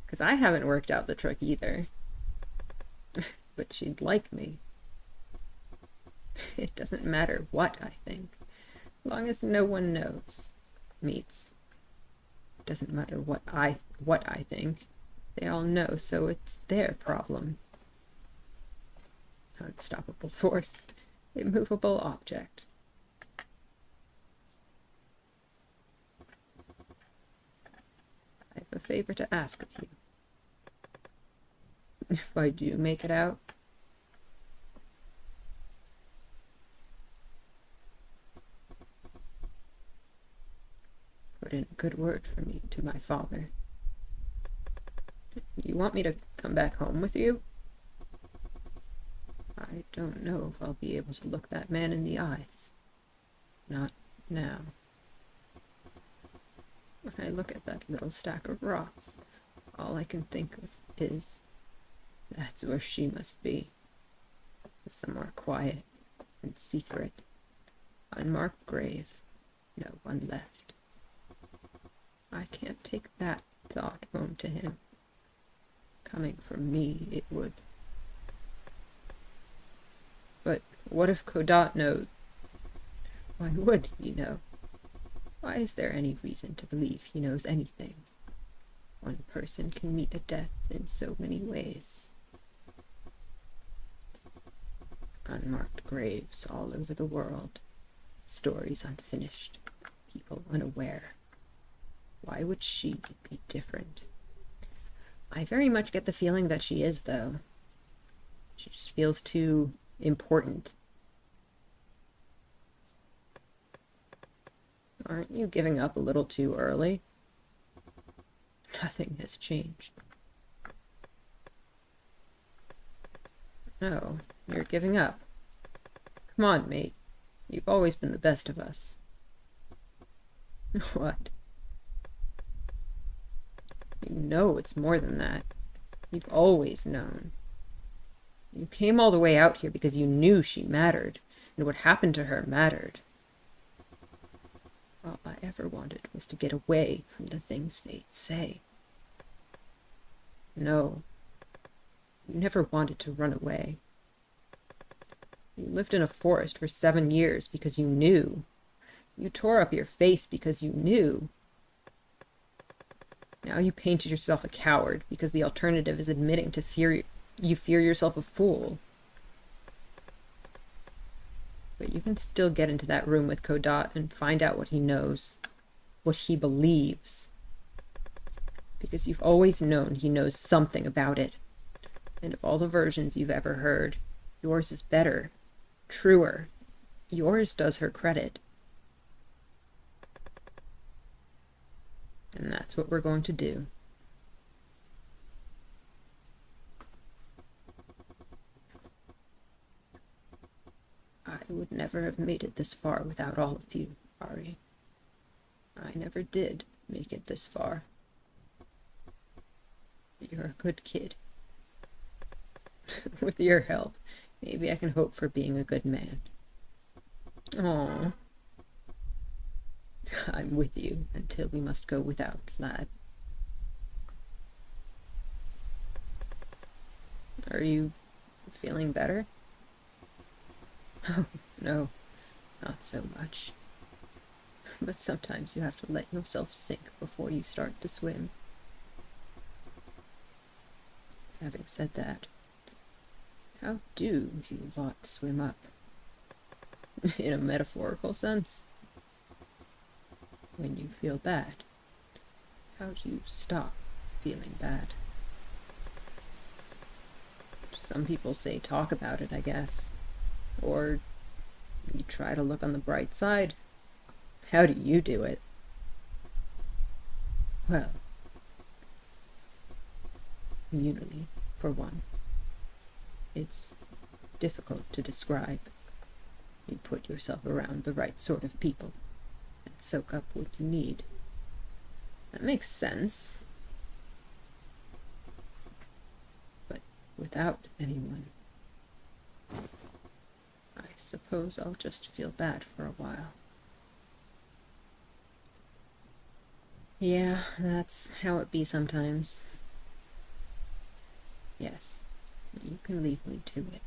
Because I haven't worked out the trick either. But she'd like me. It doesn't matter what I think, as long as no one knows. Meets. It doesn't matter what I think. They all know, so it's their problem. Unstoppable force. Immovable object. I have a favor to ask of you. If I do make it out, put in a good word for me to my father. You want me to come back home with you? I don't know if I'll be able to look that man in the eyes. Not now. When I look at that little stack of rocks, all I can think of is, that's where she must be. Somewhere quiet and secret. Unmarked grave. No one left. I can't take that thought home to him. Coming from me, it would. But what if Kodot knows? Why would he know? Why is there any reason to believe he knows anything? One person can meet a death in so many ways. Unmarked graves all over the world. Stories unfinished. People unaware. Why would she be different? I very much get the feeling that she is, though. She just feels too important. Aren't you giving up a little too early? Nothing has changed. Oh, you're giving up. Come on, mate. You've always been the best of us. What? You know it's more than that. You've always known. You came all the way out here because you knew she mattered, and what happened to her mattered. All I ever wanted was to get away from the things they'd say. No. You never wanted to run away. You lived in a forest for 7 years because you knew. You tore up your face because you knew. Now you painted yourself a coward because the alternative is admitting to you fear yourself a fool. But you can still get into that room with Kodot and find out what he knows, what he believes. Because you've always known he knows something about it. And of all the versions you've ever heard, yours is better, truer. Yours does her credit. And that's what we're going to do. I would never have made it this far without all of you, Ari. I never did make it this far. You're a good kid. With your help, maybe I can hope for being a good man. Aww. I'm with you until we must go without, lad. Are you feeling better? Oh, no, not so much. But sometimes you have to let yourself sink before you start to swim. Having said that, how do you lot swim up? In a metaphorical sense? When you feel bad, how do you stop feeling bad? Some people say talk about it, I guess. Or you try to look on the bright side. How do you do it? Well, communally, for one. It's difficult to describe. You put yourself around the right sort of people, and soak up what you need. That makes sense. But without anyone, I suppose I'll just feel bad for a while. Yeah, that's how it be sometimes. Yes, you can leave me to it.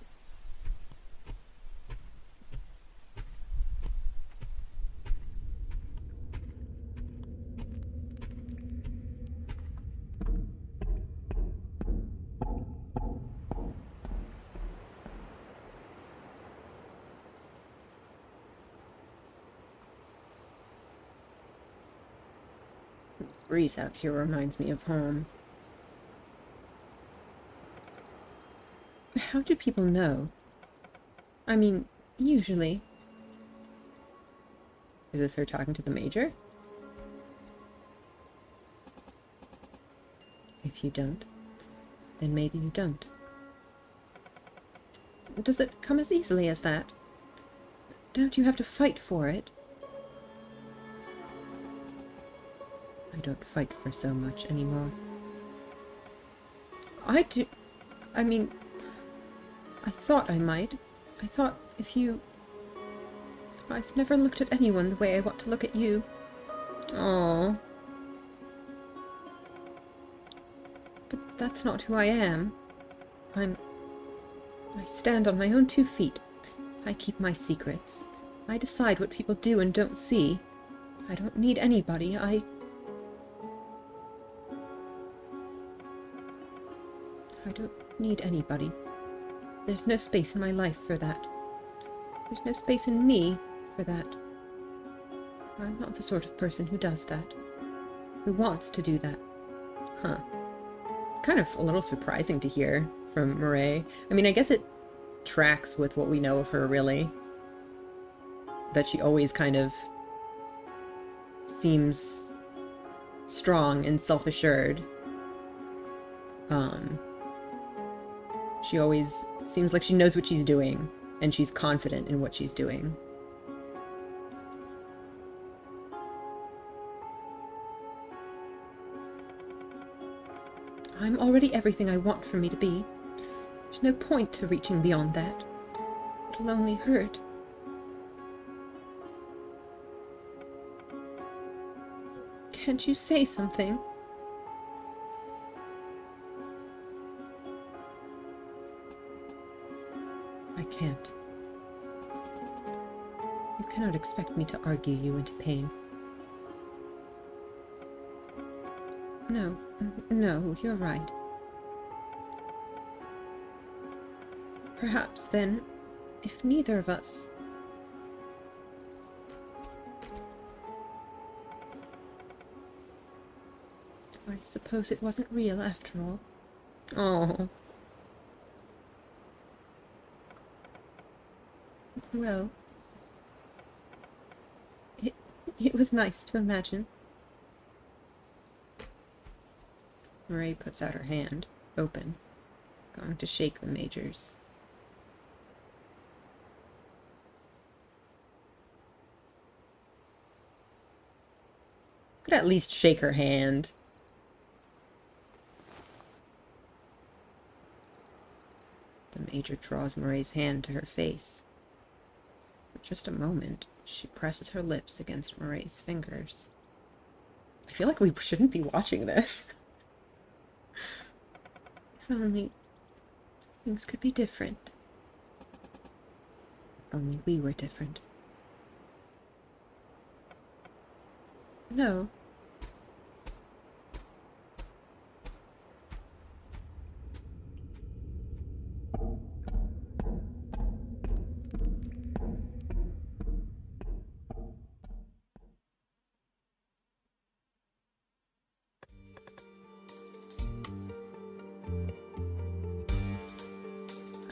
The breeze out here reminds me of home. How do people know? I mean, usually. Is this her talking to the Major? If you don't, then maybe you don't. Does it come as easily as that? Don't you have to fight for it? I don't fight for so much anymore. I do... I mean... I thought I might. I thought if you... I've never looked at anyone the way I want to look at you. Aww. But that's not who I am. I stand on my own 2 feet. I keep my secrets. I decide what people do and don't see. I don't need anybody. I don't need anybody. There's no space in my life for that. There's no space in me for that. I'm not the sort of person who does that. Who wants to do that. Huh. It's kind of a little surprising to hear from Murray. I mean, I guess it tracks with what we know of her, really. That she always kind of seems strong and self-assured. She always seems like she knows what she's doing, and she's confident in what she's doing. I'm already everything I want for me to be. There's no point to reaching beyond that. It'll only hurt. Can't you say something? I can't. You cannot expect me to argue you into pain. No, you're right. Perhaps then, if neither of us... I suppose it wasn't real after all. Oh. Well, it was nice to imagine. Marie puts out her hand, open, going to shake the Major's. Could at least shake her hand. The Major draws Marie's hand to her face. For just a moment, she presses her lips against Marie's fingers. I feel like we shouldn't be watching this. If only things could be different. If only we were different. No.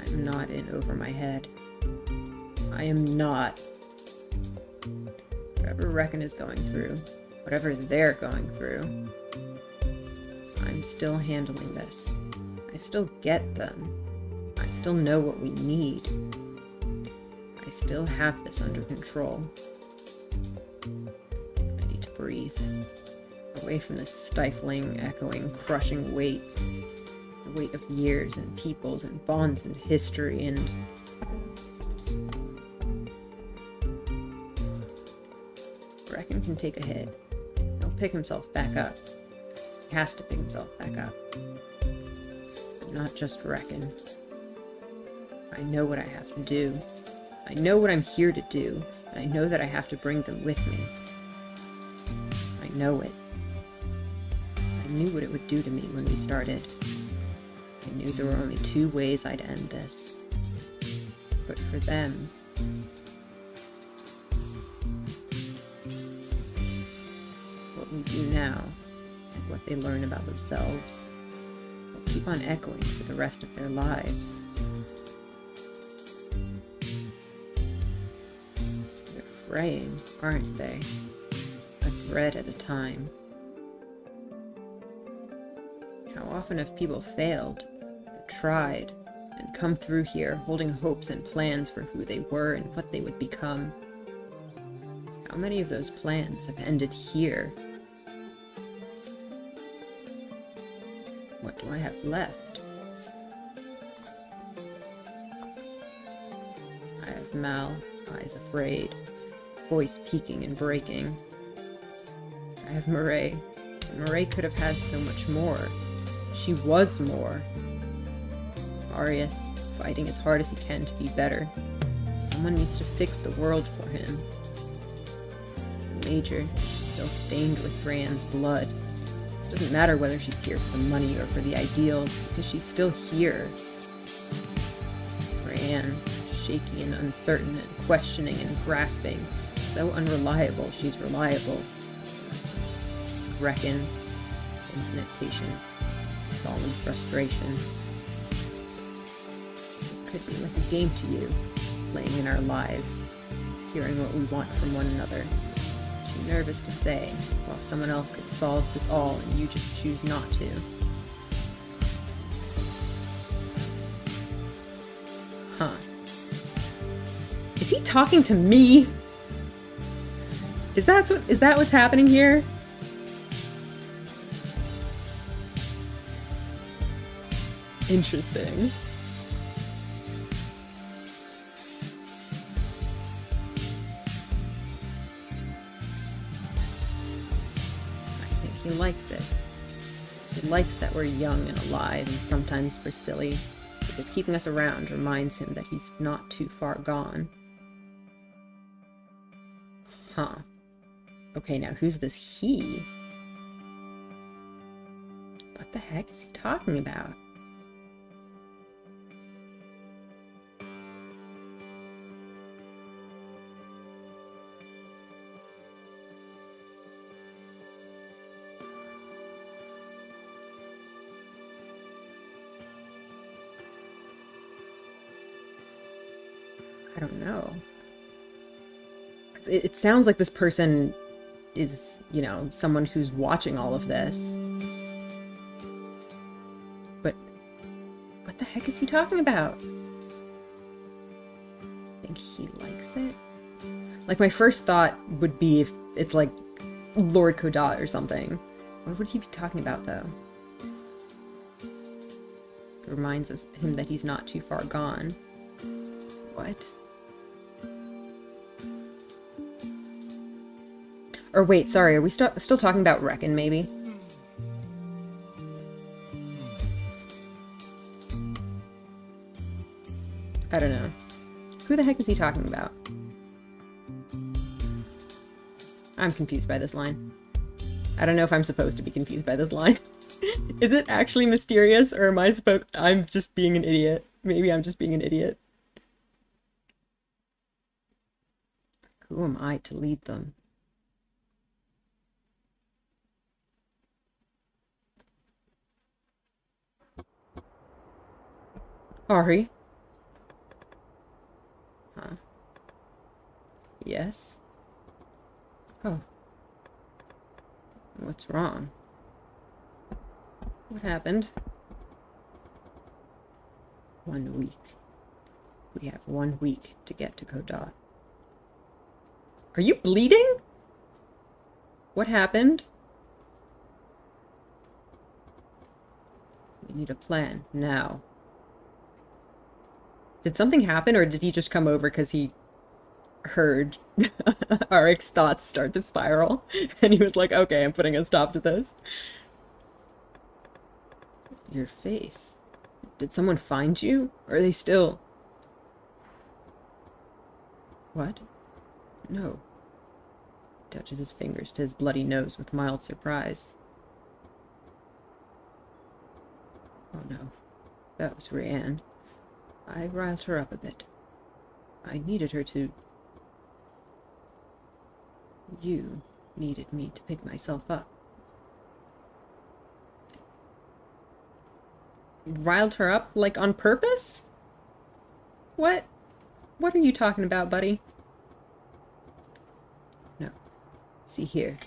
I'm not in over my head. I am not. Whatever Reckon is going through, whatever they're going through, I'm still handling this. I still get them. I still know what we need. I still have this under control. breathe. Away from this stifling, echoing, crushing weight. The weight of years and peoples and bonds and history and... Reckon can take a hit. He'll pick himself back up. He has to pick himself back up. But not just Reckon. I know what I have to do. I know what I'm here to do, and I know that I have to bring them with me. I know it. I knew what it would do to me when we started. I knew there were only 2 ways I'd end this. But for them... what we do now, and what they learn about themselves, will keep on echoing for the rest of their lives. They're fraying, aren't they? A thread at a time. How often have people failed, or tried, and come through here holding hopes and plans for who they were and what they would become? How many of those plans have ended here? What do I have left? I have Mal, eyes afraid, voice peaking and breaking. I have Murray, and Murray could have had so much more. She was more. Arius, fighting as hard as he can to be better. Someone needs to fix the world for him. Major, still stained with Rand's blood. It doesn't matter whether she's here for the money or for the ideals, because she's still here. Rand, shaky and uncertain and questioning and grasping, so unreliable she's reliable. Reckon, infinite patience, solemn frustration. It could be like a game to you, playing in our lives, hearing what we want from one another. Too nervous to say, while someone else could solve this all and you just choose not to. Huh. Is he talking to me? Is that what's happening here? Interesting. I think he likes it. He likes that we're young and alive, and sometimes we're silly, because keeping us around reminds him that he's not too far gone. Huh. Okay, now who's this he? What the heck is he talking about? I don't know. It sounds like this person is, you know, someone who's watching all of this. But what the heck is he talking about? I think he likes it? Like, my first thought would be if it's like Lord Kodat or something. What would he be talking about, though? It reminds him that he's not too far gone. What? Or wait, sorry, are we still talking about Reckon, maybe? I don't know. Who the heck is he talking about? I'm confused by this line. I don't know if I'm supposed to be confused by this line. Is it actually mysterious, or am I I'm just being an idiot? Maybe I'm just being an idiot. Who am I to lead them? Ari? Huh. Yes? Oh. What's wrong? What happened? 1 week. We have 1 week to get to Kodat. Are you bleeding? What happened? We need a plan now. Did something happen, or did he just come over because he heard Arik's thoughts start to spiral? And he was like, okay, I'm putting a stop to this. Your face. Did someone find you? Or are they still... What? No. He touches his fingers to his bloody nose with mild surprise. Oh no. That was Rianne. I riled her up a bit. I needed her to... You needed me to pick myself up. Riled her up, like, on purpose? What? What are you talking about, buddy? No. See here.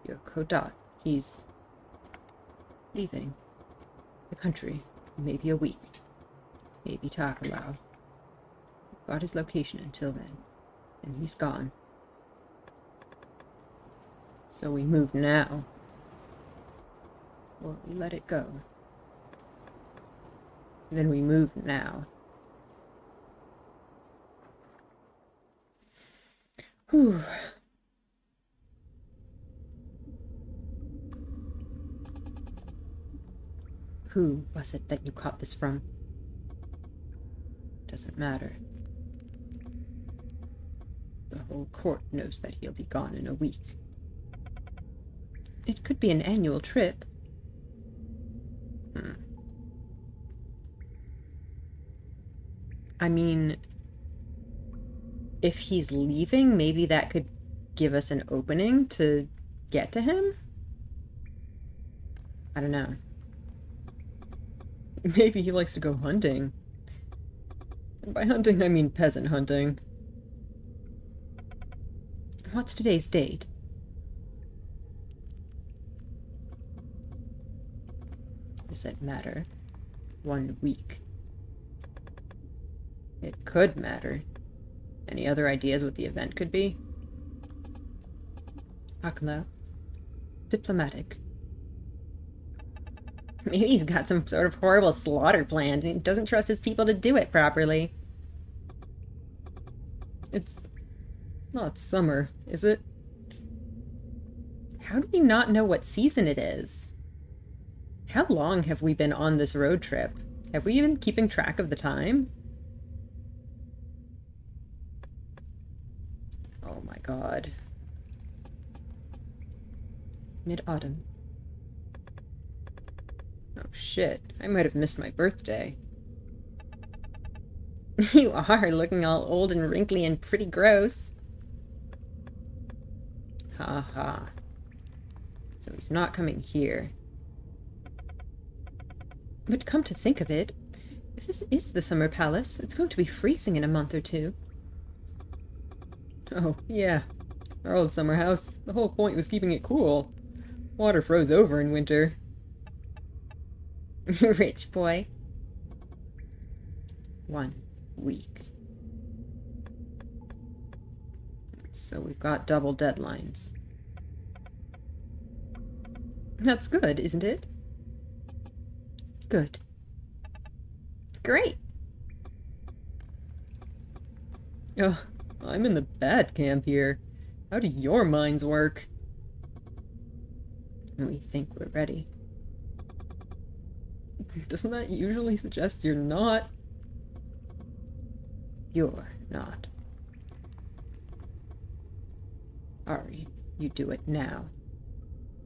Your Kodot. He's... leaving the country. Maybe a week. Maybe Takalau. Got his location until then. And he's gone. So we move now. Or we let it go. Then we move now. Whew. Who was it that you caught this from? Doesn't matter. The whole court knows that he'll be gone in a week. It could be an annual trip. I mean, if he's leaving, maybe that could give us an opening to get to him? I don't know. Maybe he likes to go hunting. And by hunting, I mean peasant hunting. What's today's date? Does it matter? 1 week. It could matter. Any other ideas what the event could be? Akala. Diplomatic. Maybe he's got some sort of horrible slaughter planned and he doesn't trust his people to do it properly. It's not summer, is it? How do we not know what season it is? How long have we been on this road trip? Have we been keeping track of the time? Oh my god. Mid-autumn. Oh shit, I might have missed my birthday. You are looking all old and wrinkly and pretty gross. Ha ha. So he's not coming here. But come to think of it, if this is the summer palace, it's going to be freezing in a month or two. Oh, yeah. Our old summer house. The whole point was keeping it cool. Water froze over in winter. Rich boy. 1 week. So we've got double deadlines. That's good, isn't it? Good. Great. Ugh, I'm in the bad camp here. How do your minds work? We think we're ready. Doesn't that usually suggest you're not? You're not. Ari, you do it now.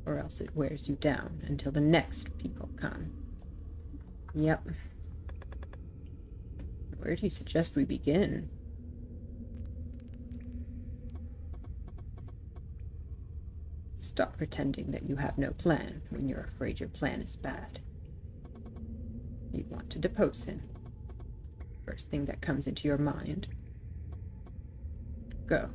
Or else it wears you down until the next people come. Yep. Where do you suggest we begin? Stop pretending that you have no plan when you're afraid your plan is bad. You want to depose him. First thing that comes into your mind. Go.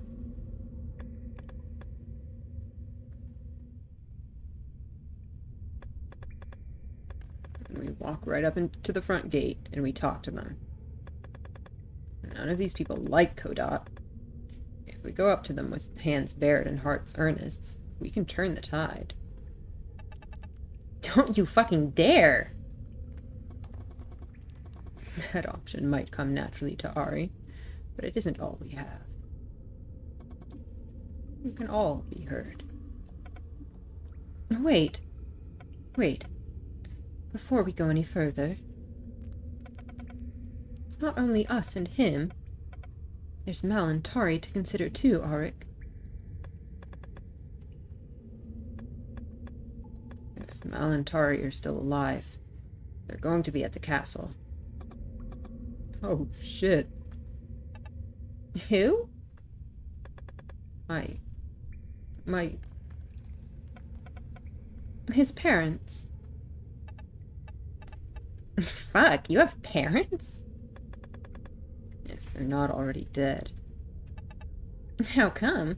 And we walk right up into the front gate and we talk to them. None of these people like Kodot. If we go up to them with hands bared and hearts earnest, We can turn the tide. Don't you fucking dare! That option might come naturally to Ari, but it isn't all we have. We can all be heard. Wait. Wait. Before we go any further, it's not only us and him. There's Mal and Tari to consider too, Auric. If Mal and Tari are still alive, they're going to be at the castle. Oh, shit. Who? His parents. Fuck, you have parents? If they're not already dead. How come?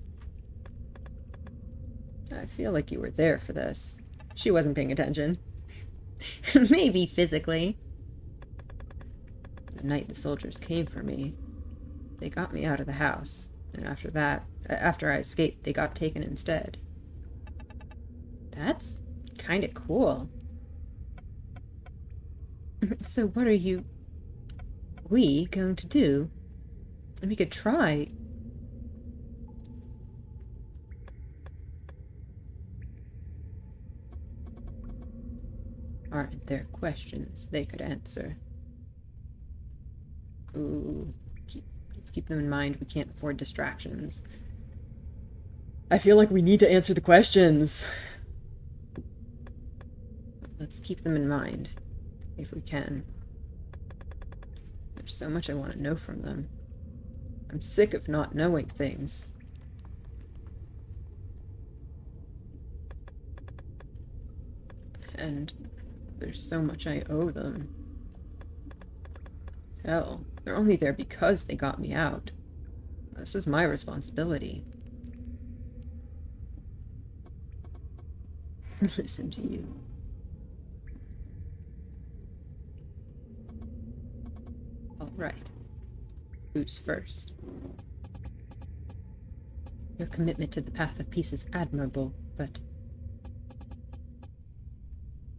I feel like you were there for this. She wasn't paying attention. Maybe physically. The night the soldiers came for me, they got me out of the house. And after that, after I escaped, they got taken instead. That's kind of cool. So what are we going to do? We could try. Aren't there questions they could answer? Ooh, let's keep them in mind. We can't afford distractions. I feel like we need to answer the questions. Let's keep them in mind, if we can. There's so much I want to know from them. I'm sick of not knowing things. And there's so much I owe them. Hell, they're only there because they got me out. This is my responsibility. Listen to you. All right. Who's first? Your commitment to the path of peace is admirable, but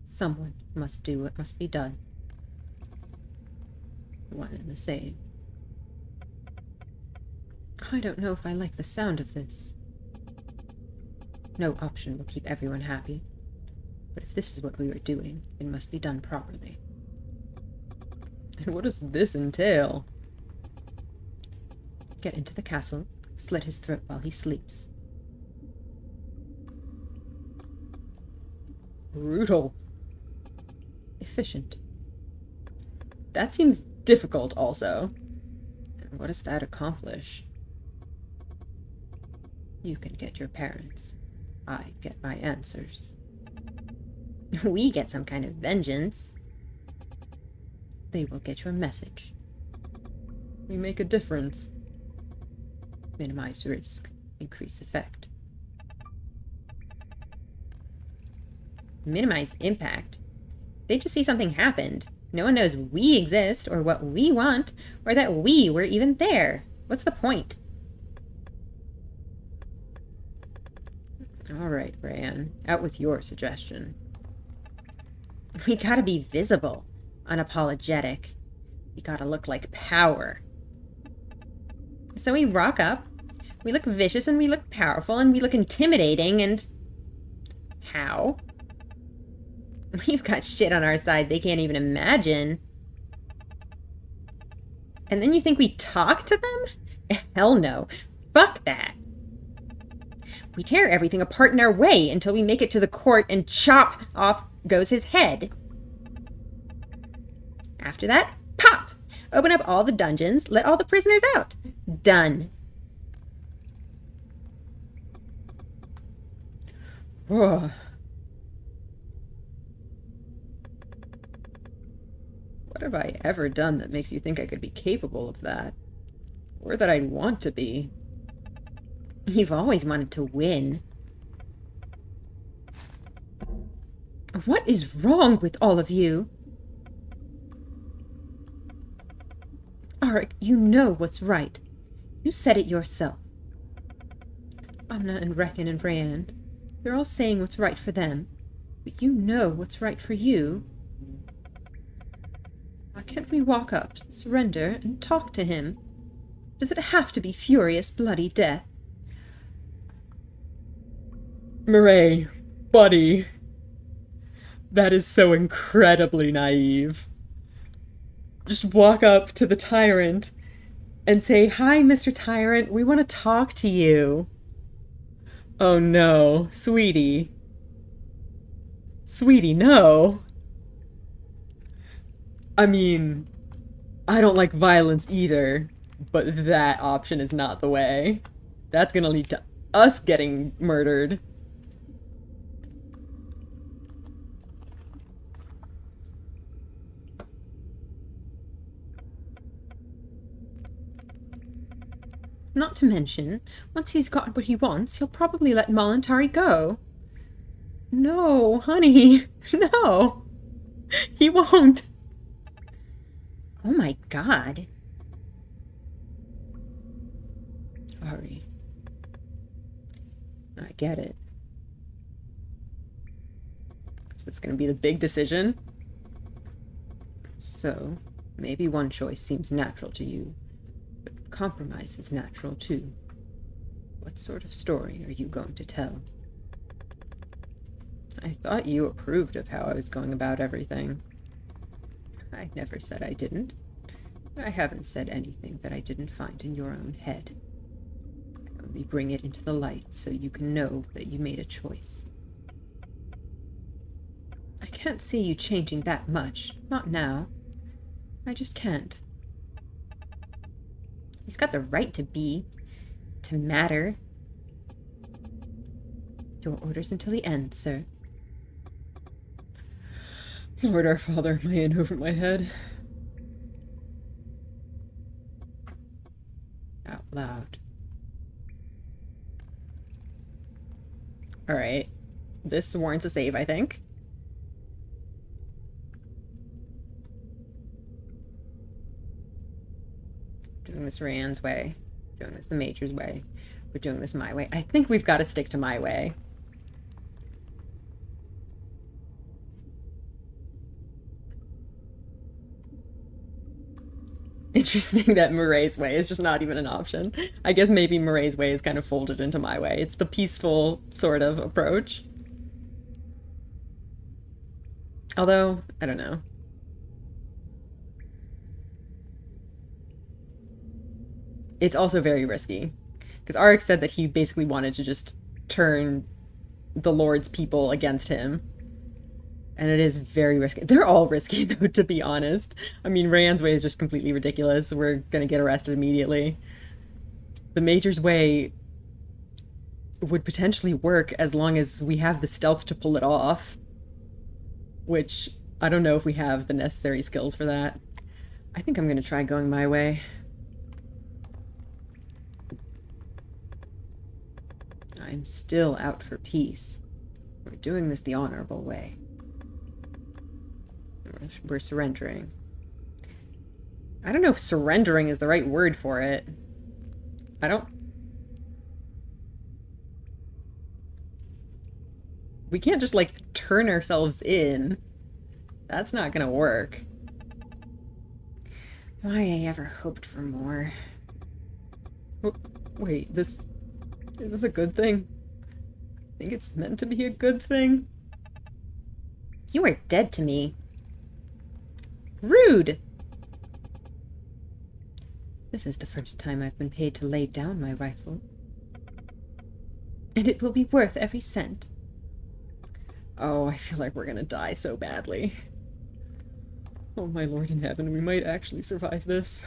someone must do what must be done. One and the same. I don't know if I like the sound of this. No option will keep everyone happy. But if this is what we are doing, it must be done properly. And what does this entail? Get into the castle, slit his throat while he sleeps. Brutal. Efficient. That seems difficult also. And what does that accomplish? You can get your parents. I get my answers. We get some kind of vengeance. They will get your message. We make a difference. Minimize risk, increase effect. Minimize impact? They just see something happened. No one knows we exist, or what we want, or that we were even there. What's the point? Alright, Brian. Out with your suggestion. We gotta be visible. Unapologetic. We gotta look like power. So we rock up. We look vicious, and we look powerful, and we look intimidating, and... How? We've got shit on our side they can't even imagine. And then you think we talk to them? Hell no. Fuck that. We tear everything apart in our way until we make it to the court and chop off goes his head. After that, pop! Open up all the dungeons, let all the prisoners out. Done. Ugh. What have I ever done that makes you think I could be capable of that? Or that I'd want to be? You've always wanted to win. What is wrong with all of you? Auric, you know what's right. You said it yourself. Amna and Reckon and Rayan, They're all saying what's right for them, but you know what's right for you. Why can't we walk up, surrender, and talk to him? Does it have to be furious, bloody death? Murray, buddy. That is so incredibly naive. Just walk up to the tyrant and say, "Hi, Mr. Tyrant, we want to talk to you." Oh no, sweetie. Sweetie, no. I mean, I don't like violence either, but that option is not the way. That's gonna lead to us getting murdered. Not to mention, once he's got what he wants, he'll probably let Molantari go. No, honey, no. He won't. Oh my god. Ari. I get it. Is this gonna be the big decision? So, maybe one choice seems natural to you, but compromise is natural too. What sort of story are you going to tell? I thought you approved of how I was going about everything. I never said I didn't. I haven't said anything that I didn't find in your own head. I only bring it into the light so you can know that you made a choice. I can't see you changing that much. Not now. I just can't. He's got the right to be, to matter. Your orders until the end, sir. Lord our Father, am I in over my head? Out loud. Alright. This warrants a save, I think. Doing this Rand's way. Doing this the Major's way. We're doing this my way. I think we've got to stick to my way. Interesting that Murray's way is just not even an option. I guess maybe Murray's way is kind of folded into my way. It's the peaceful sort of approach. Although, I don't know. It's also very risky. Because Arik said that he basically wanted to just turn the Lord's people against him. And it is very risky. They're all risky, though, to be honest. I mean, Rand's way is just completely ridiculous. We're gonna get arrested immediately. The Major's way would potentially work as long as we have the stealth to pull it off. Which, I don't know if we have the necessary skills for that. I think I'm gonna try going my way. I'm still out for peace. We're doing this the honorable way. We're surrendering. I don't know if surrendering is the right word for it. I don't... We can't just, like, turn ourselves in. That's not gonna work. Why I ever hoped for more. Oh, wait, is this a good thing? I think it's meant to be a good thing? You are dead to me. Rude! This is the first time I've been paid to lay down my rifle. And it will be worth every cent. Oh, I feel like we're gonna die so badly. Oh my Lord in heaven, we might actually survive this.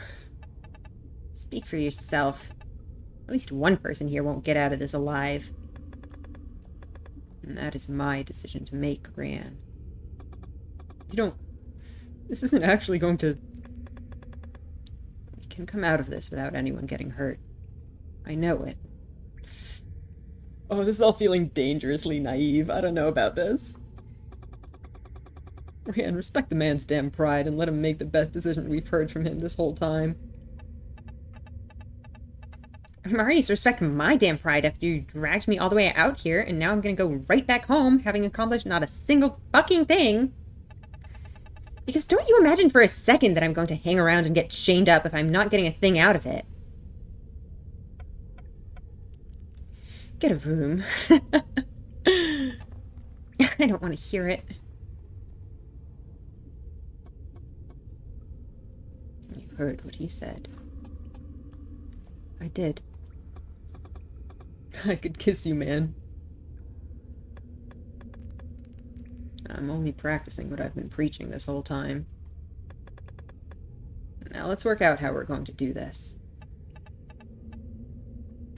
Speak for yourself. At least one person here won't get out of this alive. And that is my decision to make, Gran. You don't... This isn't actually going to... We can come out of this without anyone getting hurt. I know it. Oh, this is all feeling dangerously naive. I don't know about this. Rand, respect the man's damn pride and let him make the best decision. We've heard from him this whole time. Marius, respect my damn pride after you dragged me all the way out here, and now I'm gonna go right back home, having accomplished not a single fucking thing. Because don't you imagine for a second that I'm going to hang around and get chained up if I'm not getting a thing out of it. Get a room. I don't want to hear it. You heard what he said. I did. I could kiss you, man. I'm only practicing what I've been preaching this whole time. Now let's work out how we're going to do this.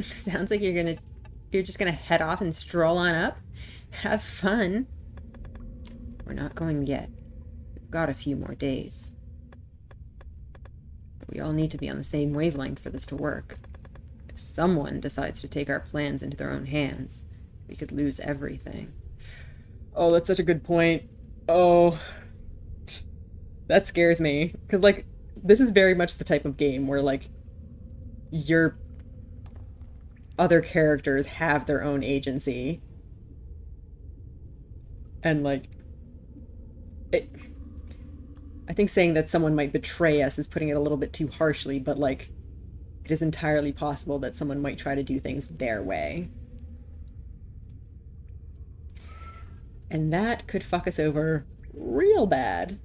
Sounds like you're just gonna head off and stroll on up? Have fun. We're not going yet. We've got a few more days. We all need to be on the same wavelength for this to work. If someone decides to take our plans into their own hands, we could lose everything. Oh, that's such a good point. Oh, that scares me. Because, like, this is very much the type of game where, like, your other characters have their own agency. And, like, I think saying that someone might betray us is putting it a little bit too harshly, but, like, it is entirely possible that someone might try to do things their way. And that could fuck us over real bad.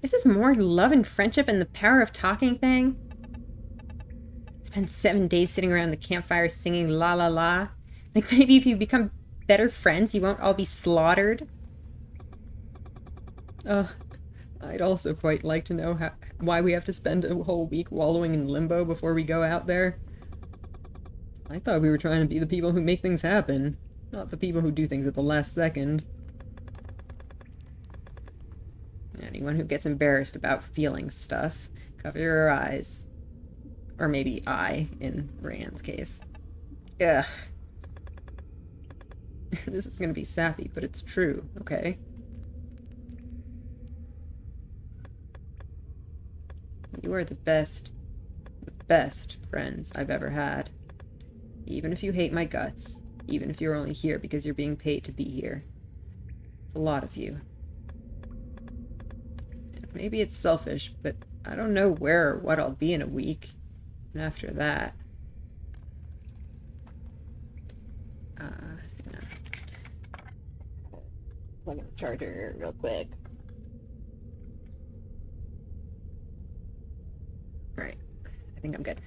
Is this more love and friendship and the power of talking thing? Spend 7 days sitting around the campfire singing la la la. Like maybe if you become better friends, you won't all be slaughtered. I'd also quite like to know why we have to spend a whole week wallowing in limbo before we go out there. I thought we were trying to be the people who make things happen, not the people who do things at the last second. Anyone who gets embarrassed about feeling stuff, cover your eyes. Or maybe eye, in Rand's case. Ugh. This is gonna be sappy, but it's true, okay? You are the best friends I've ever had. Even if you hate my guts, even if you're only here because you're being paid to be here. A lot of you. Maybe it's selfish, but I don't know where or what I'll be in a week. And after that... Plug in the charger real quick. Alright, I think I'm good.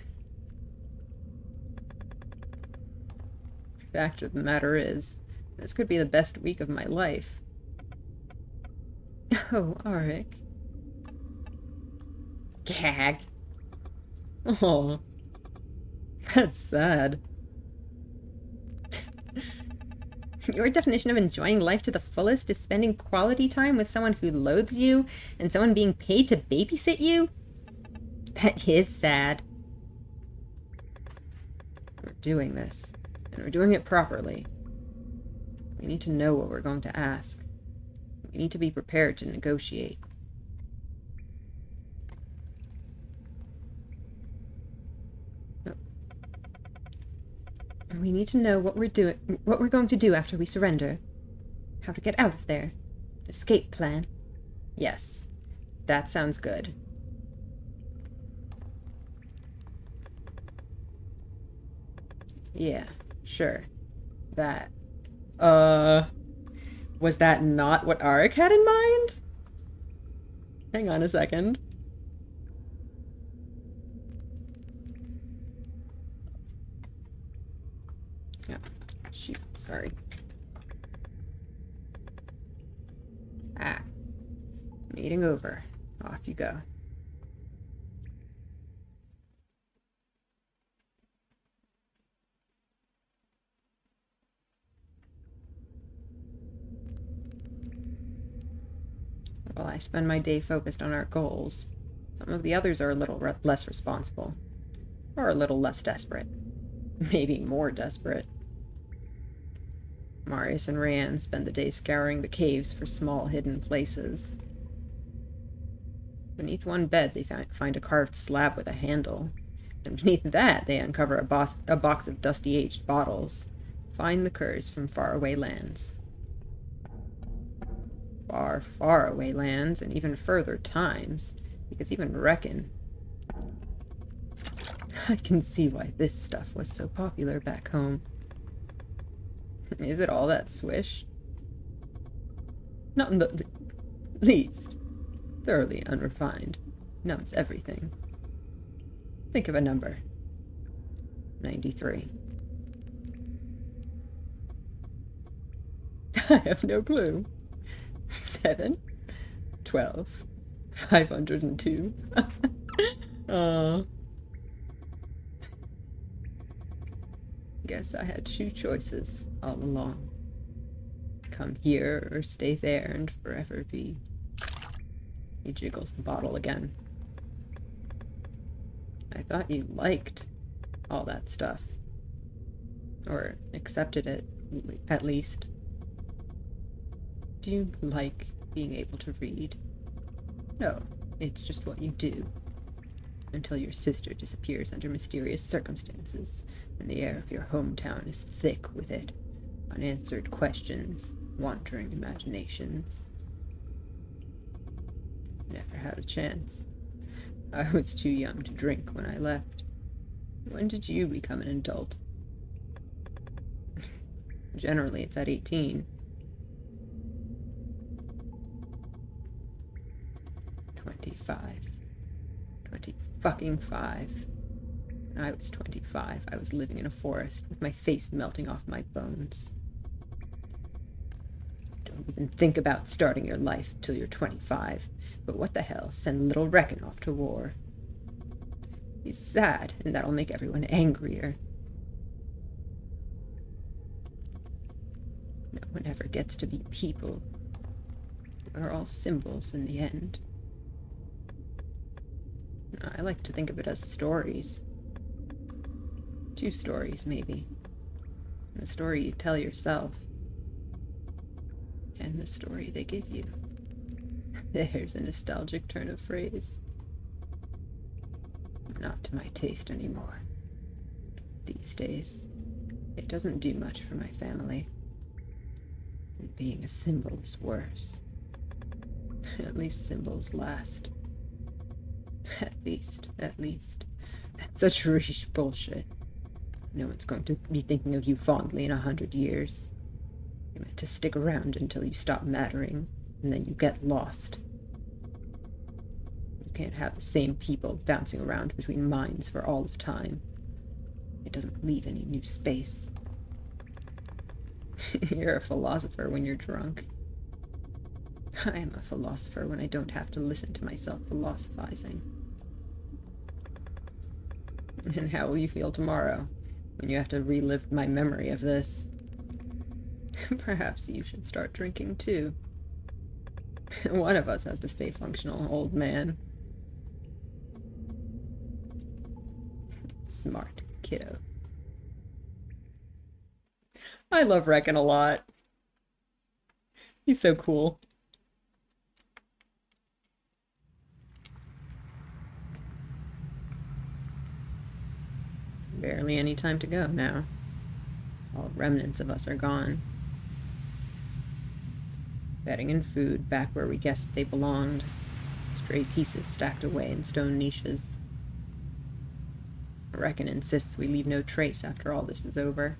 Fact of the matter is, this could be the best week of my life. Oh, Arik. Gag. Oh, that's sad. Your definition of enjoying life to the fullest is spending quality time with someone who loathes you and someone being paid to babysit you? That is sad. We're doing this, and we're doing it properly. We need to know what we're going to ask. We need to be prepared to negotiate. And we need to know what we're going to do after we surrender. How to get out of there. Escape plan. Yes, that sounds good. Yeah, sure. That. Was that not what Arik had in mind? Hang on a second. Yeah. Shoot, sorry. Ah. Meeting over. Off you go. While I spend my day focused on our goals, some of the others are a little less responsible. Or a little less desperate. Maybe more desperate. Marius and Rand spend the day scouring the caves for small hidden places. Beneath one bed, they find a carved slab with a handle. And beneath that, they uncover a box of dusty aged bottles. Fine liqueurs from faraway lands. Far, far away lands, and even further times. Because even reckon. I can see why this stuff was so popular back home. Is it all that swish? Not in the least. Thoroughly unrefined. Numbs everything. Think of a number. 93. I have no clue. 7? 12? 502? Guess I had two choices all along. Come here or stay there and forever be. He jiggles the bottle again. I thought you liked all that stuff. Or accepted it, at least. Do you like being able to read? No, it's just what you do. Until your sister disappears under mysterious circumstances, and the air of your hometown is thick with it. Unanswered questions, wandering imaginations. Never had a chance. I was too young to drink when I left. When did you become an adult? Generally, it's at 18. 25. 20-fucking-5. I was 25. I was living in a forest with my face melting off my bones. Don't even think about starting your life till you're 25. But what the hell, send little Reckon off to war. He's sad, and that'll make everyone angrier. No one ever gets to be people. We're all symbols in the end. I like to think of it as stories. 2 stories, maybe. The story you tell yourself. And the story they give you. There's a nostalgic turn of phrase. Not to my taste anymore. These days, it doesn't do much for my family. And being a symbol is worse. At least symbols last. At least. That's such rich bullshit. No one's going to be thinking of you fondly in 100 years. You're meant to stick around until you stop mattering, and then you get lost. You can't have the same people bouncing around between minds for all of time. It doesn't leave any new space. You're a philosopher when you're drunk. I am a philosopher when I don't have to listen to myself philosophizing. And how will you feel tomorrow, when you have to relive my memory of this? Perhaps you should start drinking too. One of us has to stay functional, old man. Smart kiddo. I love Reckon a lot. He's so cool. Barely any time to go now. All remnants of us are gone. Bedding and food back where we guessed they belonged. Stray pieces stacked away in stone niches. Reckon insists we leave no trace after all this is over.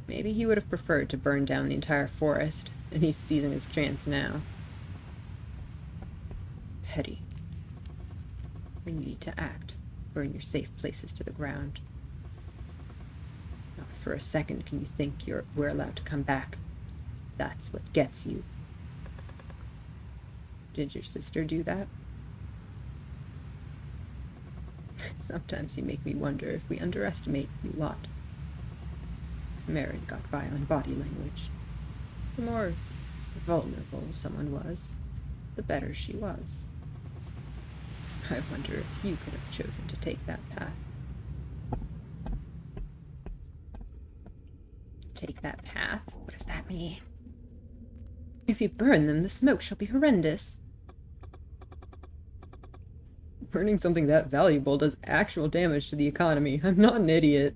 Maybe he would have preferred to burn down the entire forest, and he's seizing his chance now. Petty. We need to act. Burn your safe places to the ground. Not for a second can you think we're allowed to come back. That's what gets you. Did your sister do that? Sometimes you make me wonder if we underestimate you lot. Marin got by on body language. The more vulnerable someone was, the better she was. I wonder if you could have chosen to take that path. Take that path? What does that mean? If you burn them, the smoke shall be horrendous. Burning something that valuable does actual damage to the economy. I'm not an idiot.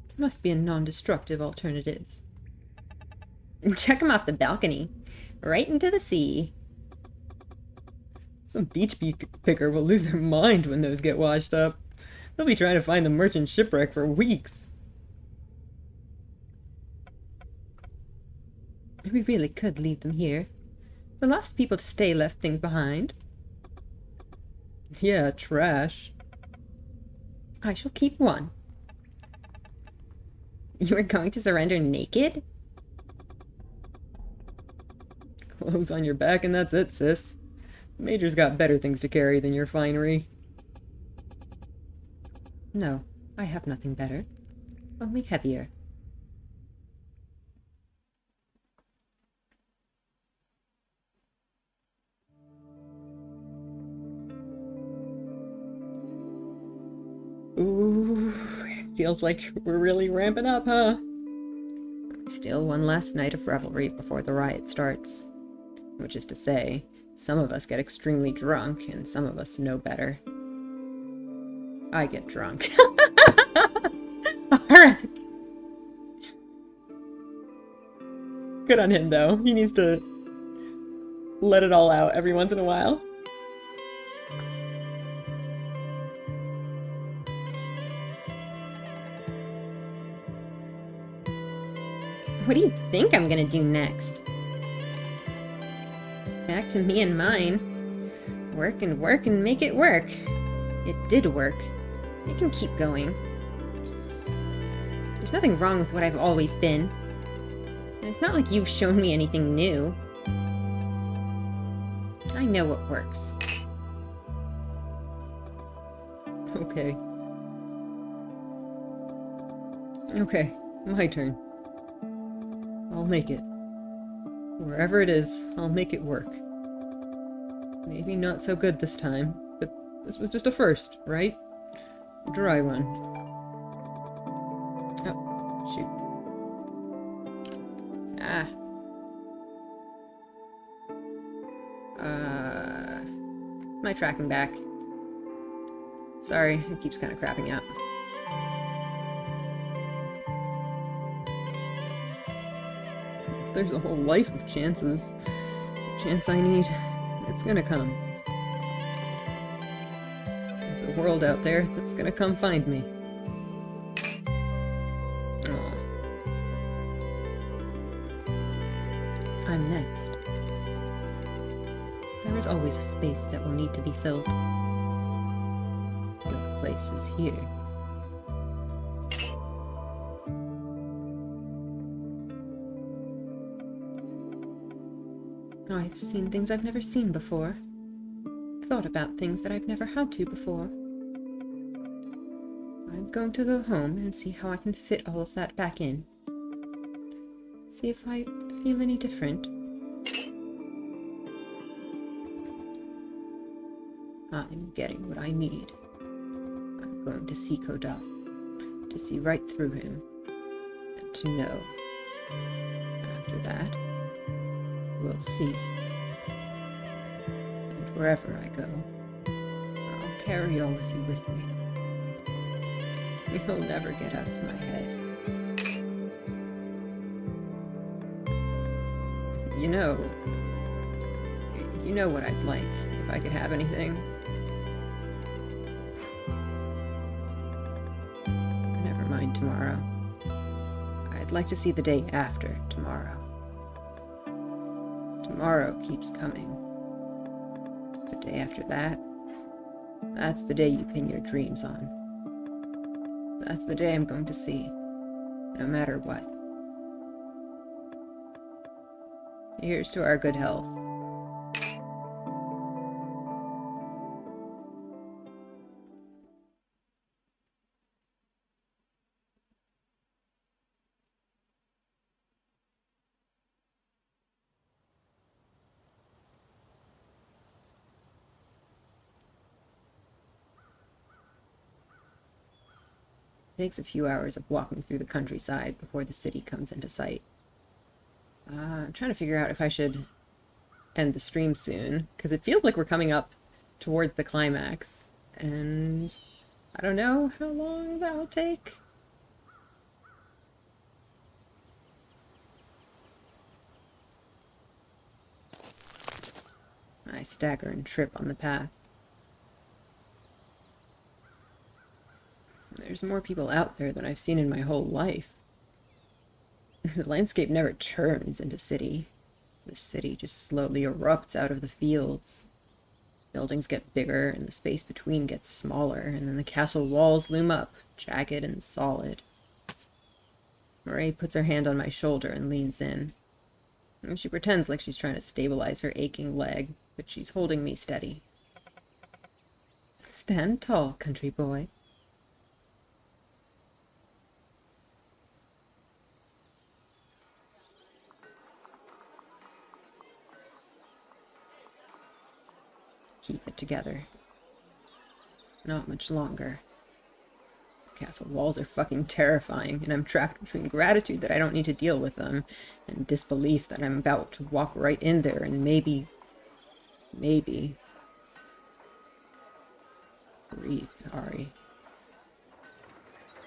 There must be a non-destructive alternative. Check him off the balcony. Right into the sea. Some beach picker will lose their mind when those get washed up. They'll be trying to find the merchant shipwreck for weeks. We really could leave them here. The last people to stay left things behind. Yeah, trash. I shall keep one. You are going to surrender naked? Clothes on your back and that's it, sis. Major's got better things to carry than your finery. No, I have nothing better. Only heavier. Ooh, feels like we're really ramping up, huh? Still one last night of revelry before the riot starts. Which is to say, some of us get extremely drunk, and some of us know better. I get drunk. Alright. Good on him, though. He needs to let it all out every once in a while. What do you think I'm gonna do next? Back to me and mine. Work and work and make it work. It did work. It can keep going. There's nothing wrong with what I've always been. And it's not like you've shown me anything new. I know what works. Okay. Okay, my turn. I'll make it. Wherever it is, I'll make it work. Maybe not so good this time, but this was just a first, right? A dry one. Oh, shoot. Ah. Am I tracking back? Sorry, it keeps kind of crapping out. There's a whole life of chances. The chance I need, it's gonna come. There's a world out there that's gonna come find me. Aw. I'm next. There is always a space that will need to be filled. Your place is here. I've seen things I've never seen before. Thought about things that I've never had to before. I'm going to go home and see how I can fit all of that back in. See if I feel any different. I'm getting what I need. I'm going to see Koda, to see right through him, and to know. And after that, we'll see. And wherever I go, I'll carry all of you with me. You'll never get out of my head. You know what I'd like if I could have anything. Never mind tomorrow. I'd like to see the day after tomorrow. Tomorrow keeps coming. The day after that, that's the day you pin your dreams on. That's the day I'm going to see, no matter what. Here's to our good health. It takes a few hours of walking through the countryside before the city comes into sight. I'm trying to figure out if I should end the stream soon, because it feels like we're coming up towards the climax. And I don't know how long that'll take. I stagger and trip on the path. There's more people out there than I've seen in my whole life. The landscape never turns into city. The city just slowly erupts out of the fields. Buildings get bigger and the space between gets smaller, and then the castle walls loom up, jagged and solid. Murray puts her hand on my shoulder and leans in. And she pretends like she's trying to stabilize her aching leg, but she's holding me steady. Stand tall, country boy. Keep it together. Not much longer. The castle walls are fucking terrifying, and I'm trapped between gratitude that I don't need to deal with them, and disbelief that I'm about to walk right in there and maybe... Breathe, Ari.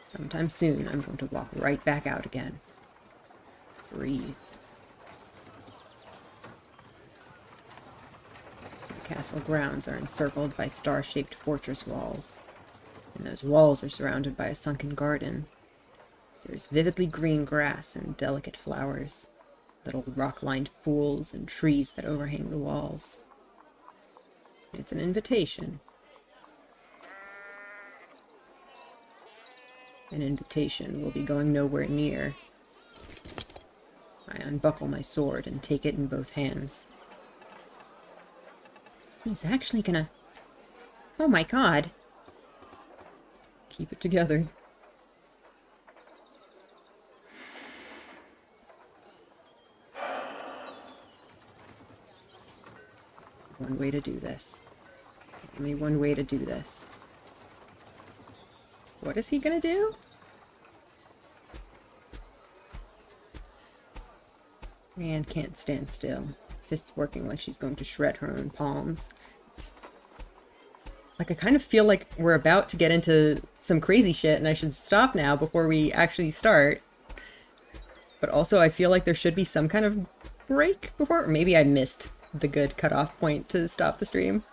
Sometime soon, I'm going to walk right back out again. Breathe. The castle grounds are encircled by star-shaped fortress walls, and those walls are surrounded by a sunken garden. There's vividly green grass and delicate flowers, little rock-lined pools and trees that overhang the walls. It's an invitation. An invitation we'll be going nowhere near. I unbuckle my sword and take it in both hands. He's actually gonna... Oh my god. Keep it together. One way to do this. Only one way to do this. What is he gonna do? Anne can't stand still. Fists working like she's going to shred her own palms. Like, I kind of feel like we're about to get into some crazy shit and I should stop now before we actually start. But also I feel like there should be some kind of break before... Or maybe I missed the good cutoff point to stop the stream.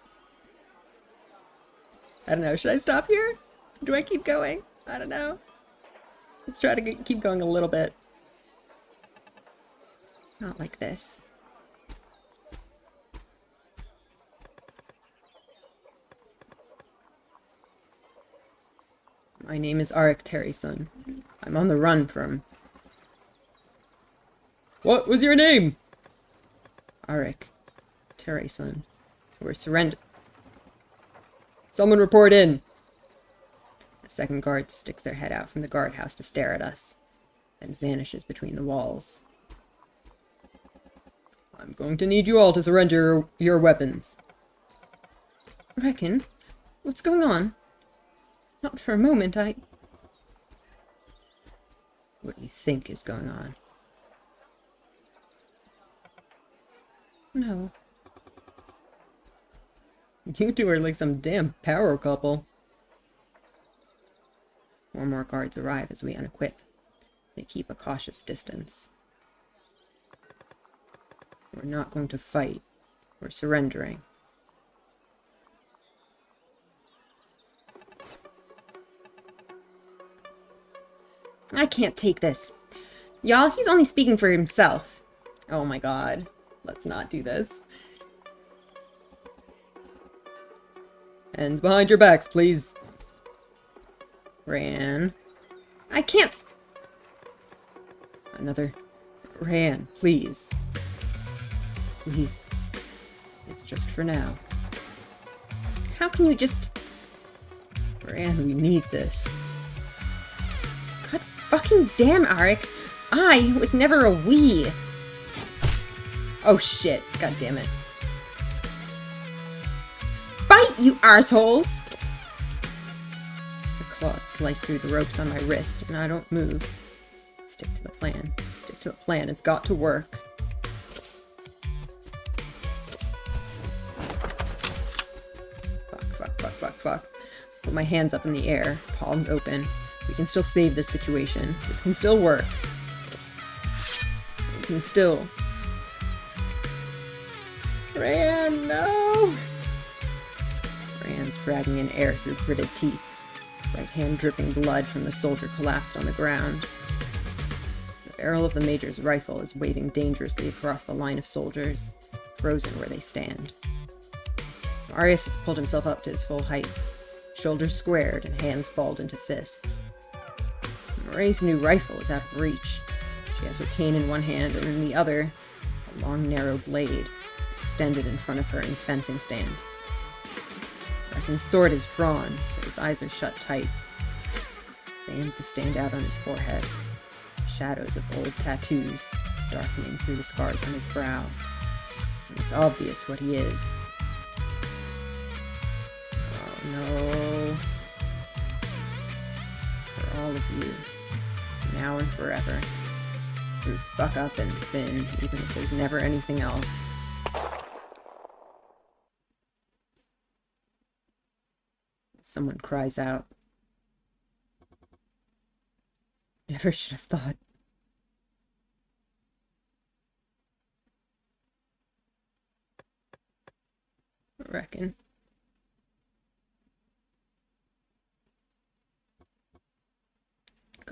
I don't know. Should I stop here? Do I keep going? I don't know. Let's try to keep going a little bit. Not like this. My name is Arik Terryson. I'm on the run from... What was your name? Arik Terryson. We're surrender... Someone report in! The second guard sticks their head out from the guardhouse to stare at us, then vanishes between the walls. I'm going to need you all to surrender your weapons. Reckon? What's going on? Not for a moment, What do you think is going on? No. You two are like some damn power couple. 4 more guards arrive as we unequip. They keep a cautious distance. We're not going to fight. We're surrendering. I can't take this. Y'all, he's only speaking for himself. Oh my god. Let's not do this. Hands behind your backs, please. Ran. I can't! Another. Ran, please. Please. It's just for now. How can you just... Ran, we need this. God fucking damn, Arik. I was never a we. Oh shit. God damn it. Fight, you arseholes! The claws slice through the ropes on my wrist, and I don't move. Stick to the plan. Stick to the plan. It's got to work. fuck. Put my hands up in the air, palms open. We can still save this situation. This can still work. We can still... Ryan, no! Ryan's dragging in air through gritted teeth. Right hand dripping blood from the soldier collapsed on the ground. The barrel of the Major's rifle is waving dangerously across the line of soldiers, frozen where they stand. Marius has pulled himself up to his full height, shoulders squared and hands balled into fists. Moray's new rifle is out of reach. She has her cane in one hand and in the other, a long narrow blade, extended in front of her in fencing stance. Reckon's sword is drawn, but his eyes are shut tight. Veins stand out on his forehead, shadows of old tattoos darkening through the scars on his brow. And it's obvious what he is. Oh no. For all of you, now and forever, through fuck up and sin, even if there's never anything else. Someone cries out. Never should have thought. Reckon.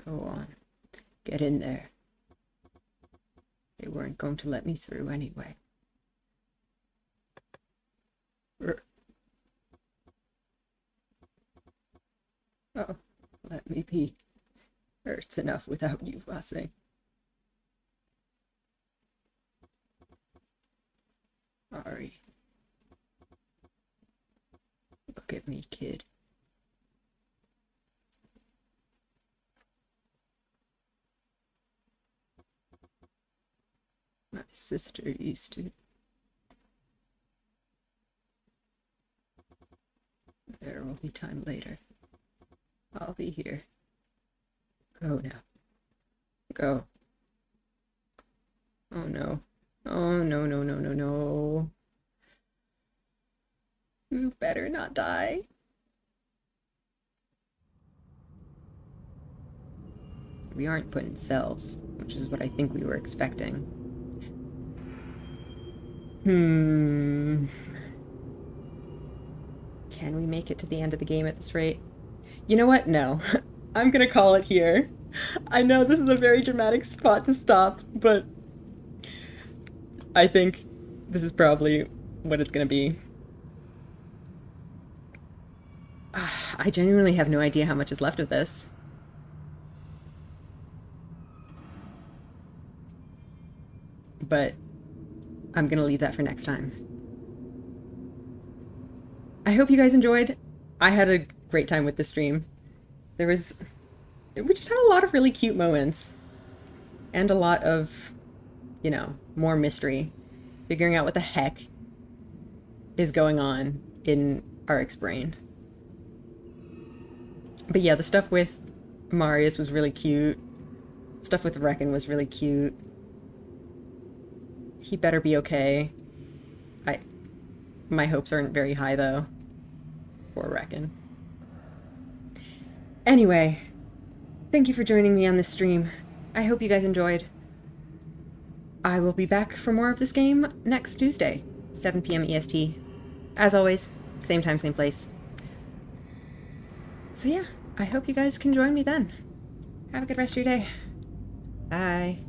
Go on. Get in there. They weren't going to let me through anyway. Oh, let me be. Hurts enough without you fussing. Ari. Look at me, kid. My sister used to. There will be time later. I'll be here. Go now. Go. Oh no. Oh no, no, no, no, no. You better not die. We aren't put in cells, which is what I think we were expecting. Can we make it to the end of the game at this rate? You know what? No. I'm gonna call it here. I know this is a very dramatic spot to stop, but I think this is probably what it's gonna be. I genuinely have no idea how much is left of this. But I'm gonna leave that for next time. I hope you guys enjoyed. I had a great time with this stream. We just had a lot of really cute moments. And a lot of, you know, more mystery. Figuring out what the heck is going on in Aric's brain. But yeah, the stuff with Marius was really cute. Stuff with Reckon was really cute. He better be okay. My hopes aren't very high, though, for Reckon. Anyway, thank you for joining me on this stream. I hope you guys enjoyed. I will be back for more of this game next Tuesday, 7 p.m. EST. As always, same time, same place. So yeah, I hope you guys can join me then. Have a good rest of your day. Bye.